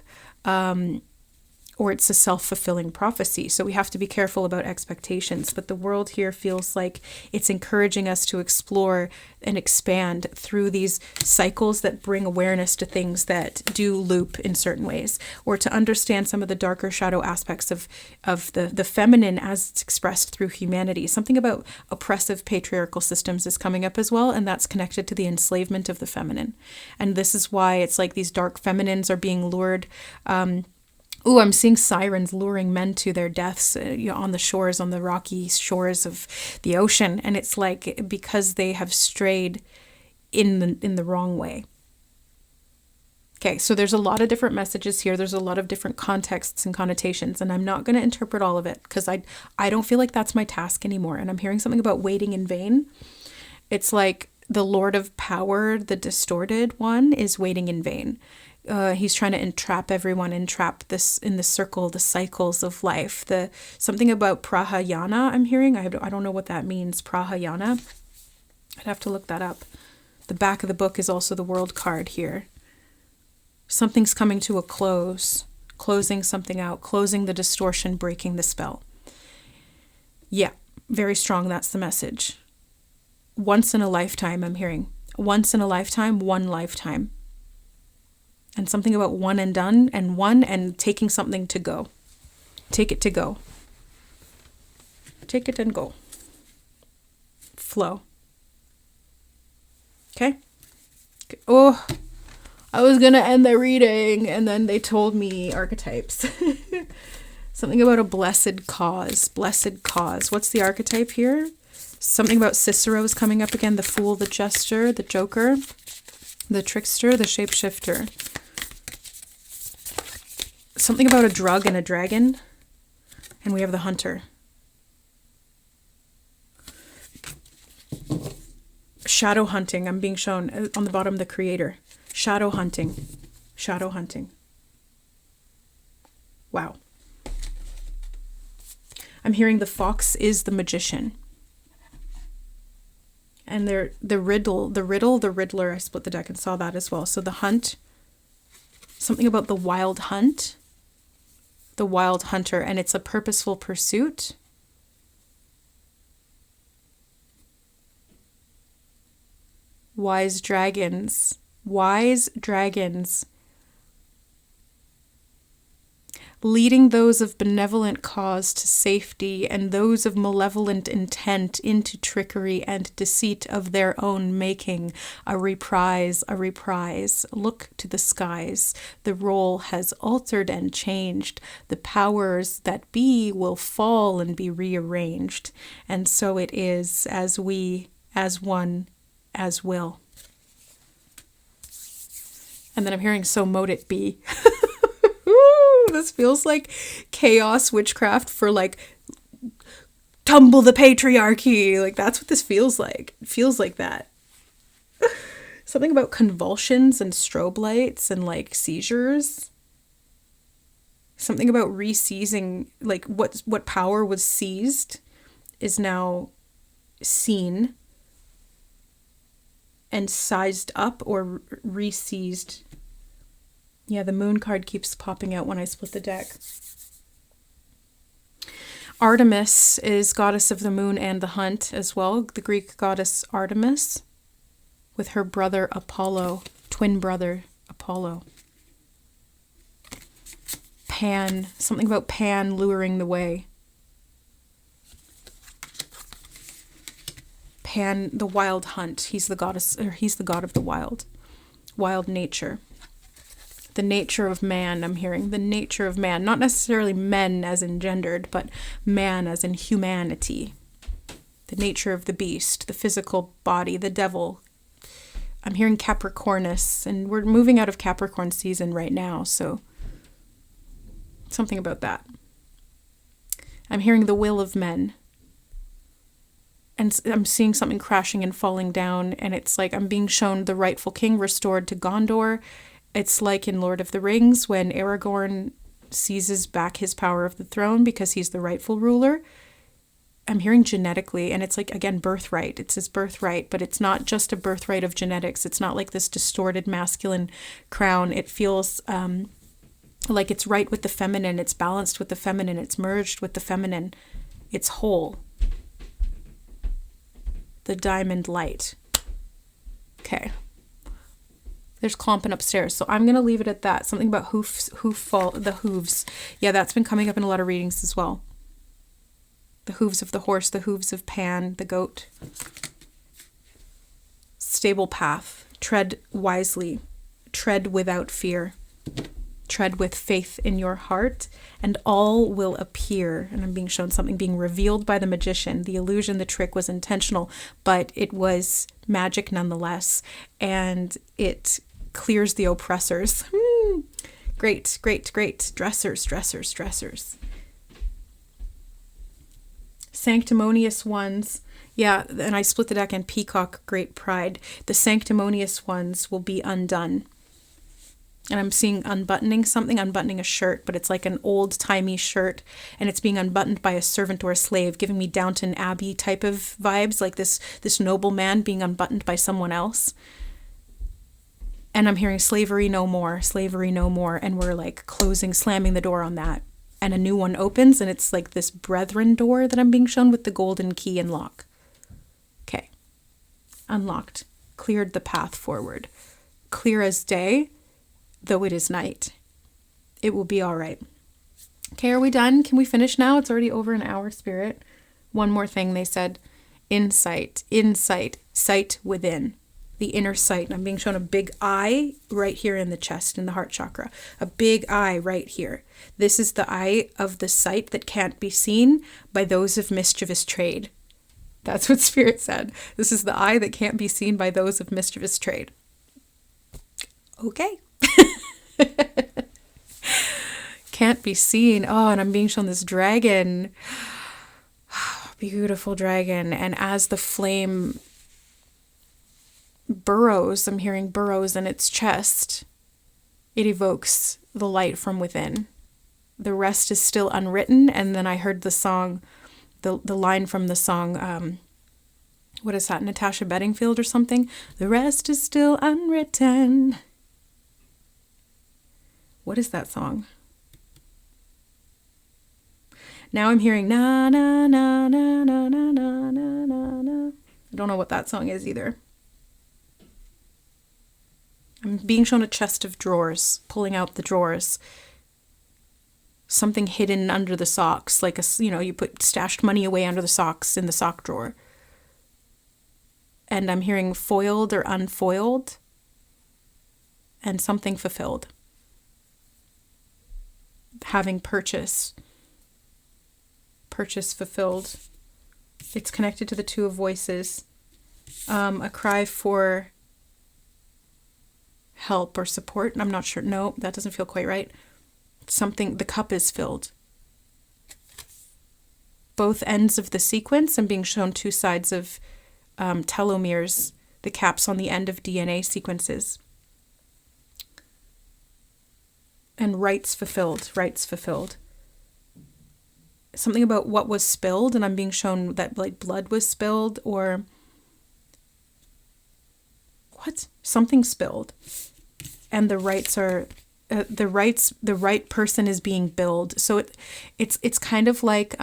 A: or it's a self-fulfilling prophecy. So we have to be careful about expectations. But the world here feels like it's encouraging us to explore and expand through these cycles that bring awareness to things that do loop in certain ways, or to understand some of the darker shadow aspects of the feminine as it's expressed through humanity. Something about oppressive patriarchal systems is coming up as well, and that's connected to the enslavement of the feminine. And this is why it's like these dark feminines are being lured. I'm seeing sirens luring men to their deaths on the shores, on the rocky shores of the ocean. And it's like because they have strayed in the wrong way. Okay, so there's a lot of different messages here. There's a lot of different contexts and connotations, and I'm not going to interpret all of it because I don't feel like that's my task anymore. And I'm hearing something about waiting in vain. It's like the Lord of Power, the distorted one, is waiting in vain. He's trying to entrap everyone, entrap this in the circle, the cycles of life. Something about prahayana I'm hearing. I don't know what that means, prahayana. I'd have to look that up. The back of the book is also the world card here. Something's coming to a close, closing something out, closing the distortion, breaking the spell. Yeah, very strong. That's the message. Once in a lifetime, I'm hearing. Once in a lifetime, one lifetime. And something about one and done, and taking something to go. Take it to go. Take it and go. Flow. Okay? Oh, I was going to end the reading, and then they told me archetypes. Something about a blessed cause. Blessed cause. What's the archetype here? Something about Cicero's coming up again. The fool, the jester, the joker, the trickster, the shapeshifter. Something about a drug and a dragon. And we have the hunter. Shadow hunting. I'm being shown on the bottom, the creator. Shadow hunting. Shadow hunting. Wow. I'm hearing the fox is the magician. And the riddler, I split the deck and saw that as well. So the hunt. Something about the wild hunt. The wild hunter, and it's a purposeful pursuit. Wise dragons. Wise dragons. Leading those of benevolent cause to safety, and those of malevolent intent into trickery and deceit of their own making. A reprise, a reprise. Look to the skies. The role has altered and changed. The powers that be will fall and be rearranged. And so it is, as we, as one, as will. And then I'm hearing, so mote it be. This feels like chaos witchcraft for like tumble the patriarchy. Like that's what this feels like. It feels like that. Something about convulsions and strobe lights and like seizures. Something about re-seizing, like what power was seized is now seen and sized up or re-seized. Yeah, the moon card keeps popping out when I split the deck. Artemis is goddess of the moon and the hunt as well. The Greek goddess Artemis with her brother Apollo, twin brother Apollo. Pan, something about Pan luring the way. Pan, the wild hunt. He's the goddess, or he's the god of the wild nature. The nature of man, I'm hearing. The nature of man. Not necessarily men as in gendered, but man as in humanity. The nature of the beast, the physical body, the devil. I'm hearing Capricornus, and we're moving out of Capricorn season right now, so something about that. I'm hearing the will of men. And I'm seeing something crashing and falling down, and it's like I'm being shown the rightful king restored to Gondor. It's like in Lord of the Rings when Aragorn seizes back his power of the throne because he's the rightful ruler. I'm hearing genetically, and it's like, again, birthright. It's his birthright, but it's not just a birthright of genetics. It's not like this distorted masculine crown. It feels Like it's right with the feminine, it's balanced with the feminine, it's merged with the feminine, it's whole. The diamond light. Okay. There's clomping upstairs, so I'm going to leave it at that. Something about the hooves. Yeah, that's been coming up in a lot of readings as well. The hooves of the horse, the hooves of Pan, the goat. Stable path. Tread wisely. Tread without fear. Tread with faith in your heart, and all will appear. And I'm being shown something being revealed by the magician. The illusion, the trick was intentional, but it was magic nonetheless, and it clears the oppressors. Great, great, great. Dressers. Sanctimonious ones. Yeah, and I split the deck in Peacock, Great Pride. The sanctimonious ones will be undone. And I'm seeing unbuttoning a shirt, but it's like an old-timey shirt, and it's being unbuttoned by a servant or a slave, giving me Downton Abbey type of vibes, like this nobleman being unbuttoned by someone else. And I'm hearing slavery no more, and we're like slamming the door on that. And a new one opens, and it's like this brethren door that I'm being shown with the golden key and lock. Okay. Unlocked. Cleared the path forward. Clear as day. Though it is night. It will be all right. Okay, are we done? Can we finish now? It's already over an hour, Spirit. One more thing, they said. Insight, sight within. The inner sight. And I'm being shown a big eye right here in the chest, in the heart chakra. A big eye right here. This is the eye of the sight that can't be seen by those of mischievous trade. That's what Spirit said. This is the eye that can't be seen by those of mischievous trade. Okay. Can't be seen. Oh, and I'm being shown this dragon. Beautiful dragon. And as the flame burrows, I'm hearing burrows in its chest, it evokes the light from within. The rest is still unwritten. And then I heard the song, the line from the song, what is that, Natasha Bedingfield or something? The rest is still unwritten. What is that song? Now I'm hearing na na na na na na na na na na. I don't know what that song is either. I'm being shown a chest of drawers, pulling out the drawers. Something hidden under the socks, like you put stashed money away under the socks in the sock drawer. And I'm hearing foiled or unfoiled, and something fulfilled. Having purchase fulfilled. It's connected to the two of voices. A cry for help or support. I'm not sure. No, that doesn't feel quite right. Something, the cup is filled. Both ends of the sequence. I'm being shown two sides of telomeres, the caps on the end of DNA sequences. And rights fulfilled. Something about what was spilled, and I'm being shown that like blood was spilled, or what? Something spilled. And the rights are the right person is being billed. So it's kind of like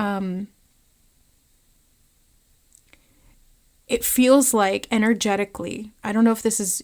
A: it feels like energetically, I don't know if this is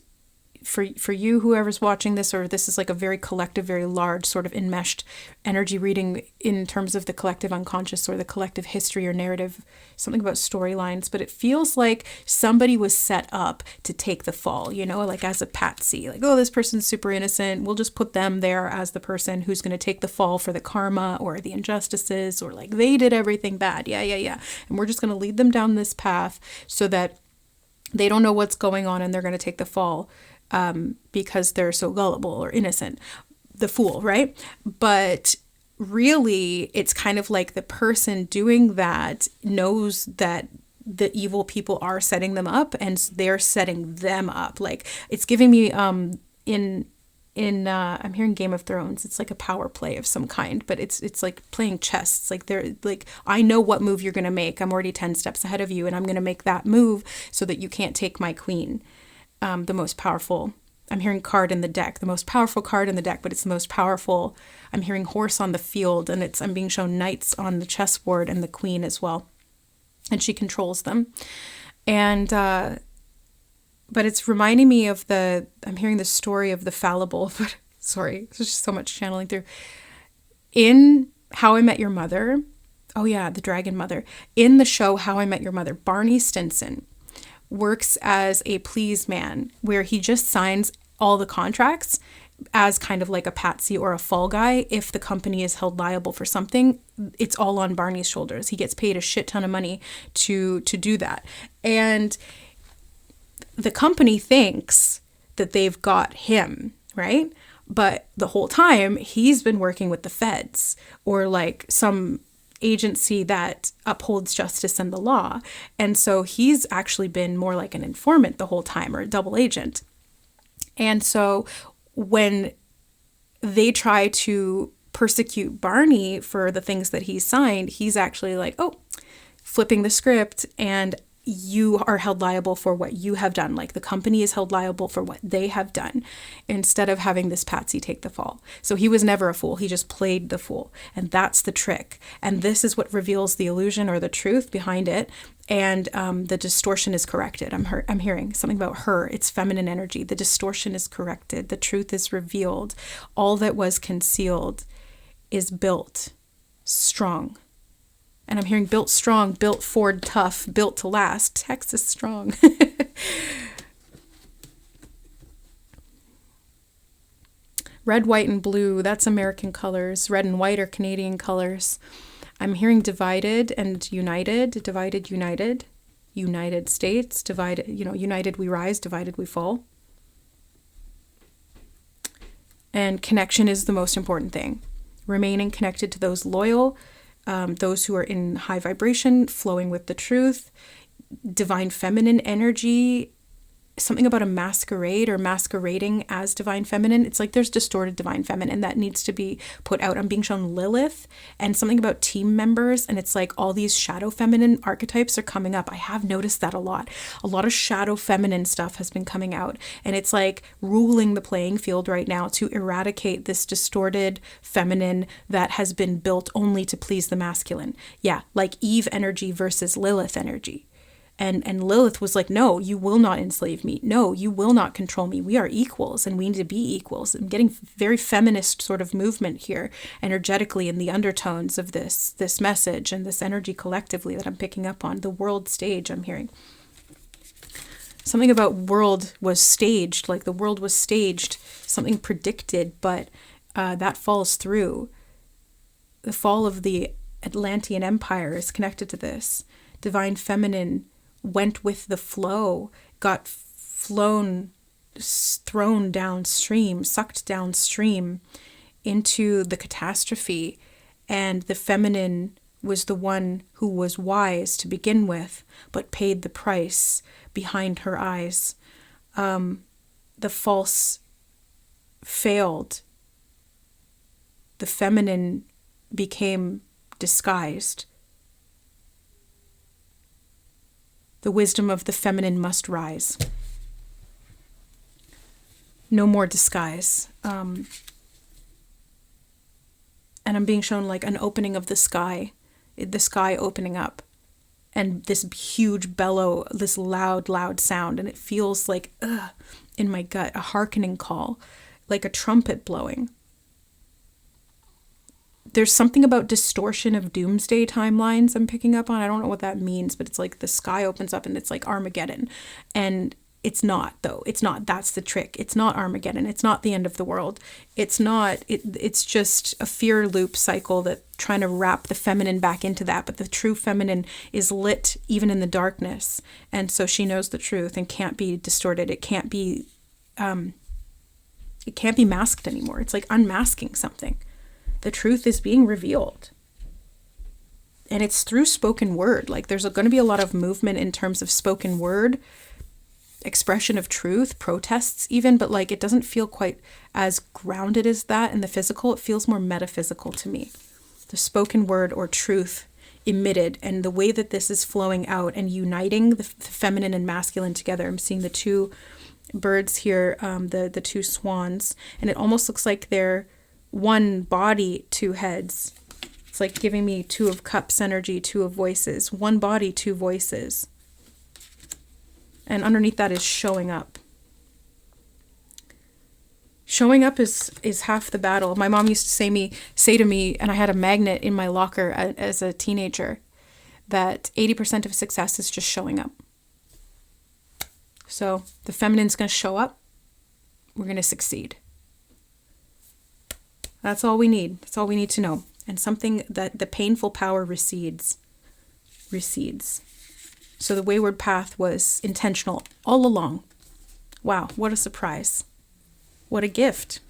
A: for you, whoever's watching this, or this is like a very collective, very large sort of enmeshed energy reading in terms of the collective unconscious or the collective history or narrative, something about storylines, but it feels like somebody was set up to take the fall, like as a patsy, like, oh, this person's super innocent. We'll just put them there as the person who's going to take the fall for the karma or the injustices, or like they did everything bad. Yeah. And we're just going to lead them down this path so that they don't know what's going on and they're going to take the fall. Because they're so gullible or innocent, the fool, right? But really, it's kind of like the person doing that knows that the evil people are setting them up, and they're setting them up. Like, it's giving me I'm hearing Game of Thrones. It's like a power play of some kind, but it's like playing chess. It's like they're like, I know what move you're gonna make. I'm already 10 steps ahead of you, and I'm gonna make that move so that you can't take my queen. The most powerful I'm hearing card in the deck, the most powerful card in the deck, but it's the most powerful. I'm hearing horse on the field, and I'm being shown knights on the chessboard and the queen as well. And she controls them. And, but it's reminding me of I'm hearing the story of the fallible, but sorry, there's just so much channeling through. In How I Met Your Mother, oh yeah, the dragon mother. In the show How I Met Your Mother, Barney Stinson works as a please man, where he just signs all the contracts as kind of like a patsy or a fall guy. If the company is held liable for something, it's all on Barney's shoulders. He gets paid a shit ton of money to do that. And the company thinks that they've got him, right? But the whole time he's been working with the feds or like some agency that upholds justice and the law. And so he's actually been more like an informant the whole time, or a double agent. And so when they try to persecute Barney for the things that he signed, he's actually like, oh, flipping the script, and you are held liable for what you have done. Like the company is held liable for what they have done, instead of having this patsy take the fall. So he was never a fool. He just played the fool. And that's the trick. And this is what reveals the illusion or the truth behind it. And the distortion is corrected. I'm hearing something about her. It's feminine energy. The distortion is corrected. The truth is revealed. All that was concealed is built strong. And I'm hearing built strong, built Ford tough, built to last, Texas strong. Red, white, and blue, that's American colors. Red and white are Canadian colors. I'm hearing divided and united, divided, united, United States, divided, united we rise, divided we fall. And connection is the most important thing. Remaining connected to those loyal, those who are in high vibration, flowing with the truth, divine feminine energy, something about a masquerade or masquerading as divine feminine. It's like there's distorted divine feminine that needs to be put out. I'm being shown Lilith and something about team members. And it's like all these shadow feminine archetypes are coming up. I have noticed that a lot. A lot of shadow feminine stuff has been coming out. And it's like ruling the playing field right now to eradicate this distorted feminine that has been built only to please the masculine. Yeah, like Eve energy versus Lilith energy. And Lilith was like, no, you will not enslave me. No, you will not control me. We are equals and we need to be equals. I'm getting very feminist sort of movement here energetically in the undertones of this message and this energy collectively that I'm picking up on. The world stage I'm hearing. Something about world was staged, like the world was staged, something predicted, but that falls through. The fall of the Atlantean Empire is connected to this. Divine feminine went with the flow, got thrown downstream, sucked downstream into the catastrophe. And the feminine was the one who was wise to begin with, but paid the price behind her eyes. The false failed. The feminine became disguised. The wisdom of the feminine must rise. No more disguise. And I'm being shown like an opening of the sky opening up. And this huge bellow, this loud sound. And it feels like, in my gut, a hearkening call, like a trumpet blowing. There's something about distortion of doomsday timelines I'm picking up on. I don't know what that means, but it's like the sky opens up and it's like Armageddon. And it's not, though. It's not. That's the trick. It's not Armageddon. It's not the end of the world. It's not. It's just a fear loop cycle that trying to wrap the feminine back into that. But the true feminine is lit even in the darkness. And so she knows the truth and can't be distorted. It can't be masked anymore. It's like unmasking something. The truth is being revealed. And it's through spoken word. Like there's going to be a lot of movement in terms of spoken word, expression of truth, protests even, but like it doesn't feel quite as grounded as that in the physical. It feels more metaphysical to me. The spoken word or truth emitted, and the way that this is flowing out and uniting the feminine and masculine together. I'm seeing the two birds here, the two swans, and it almost looks like they're one body, two heads. It's like giving me Two of Cups energy, Two of Voices, one body, two voices. And underneath that is showing up. Showing up is half the battle. My mom used to say to me, and I had a magnet in my locker as a teenager, that 80% of success is just showing up. So the feminine's going to show up. We're going to succeed. That's all we need. That's all we need to know. And something that the painful power recedes. So the wayward path was intentional all along. Wow, what a surprise. What a gift.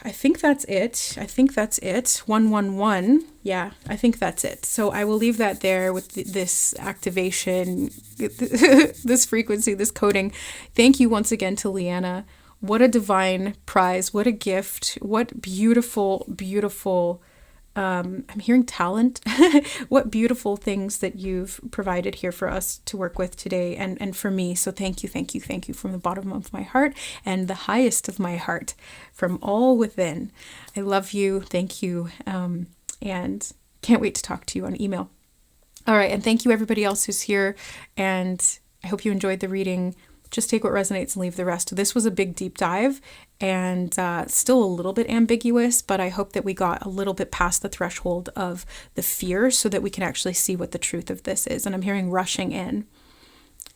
A: I think that's it. 111. Yeah, I think that's it. So I will leave that there with this activation, this frequency, this coding. Thank you once again to Leanna. What a divine prize. What a gift. What beautiful, beautiful, I'm hearing talent. What beautiful things that you've provided here for us to work with today and for me. So thank you from the bottom of my heart and the highest of my heart from all within. I love you. Thank you. And can't wait to talk to you on email. All right. And thank you everybody else who's here. And I hope you enjoyed the reading. Just take what resonates and leave the rest. This was a big deep dive and still a little bit ambiguous, but I hope that we got a little bit past the threshold of the fear so that we can actually see what the truth of this is. And I'm hearing rushing in.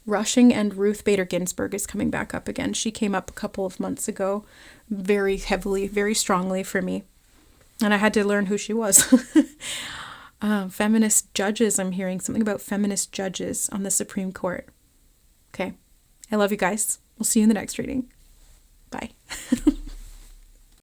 A: Rushing, and Ruth Bader Ginsburg is coming back up again. She came up a couple of months ago very heavily, very strongly for me. And I had to learn who she was. Feminist judges, I'm hearing something about feminist judges on the Supreme Court. Okay. I love you guys. We'll see you in the next reading. Bye.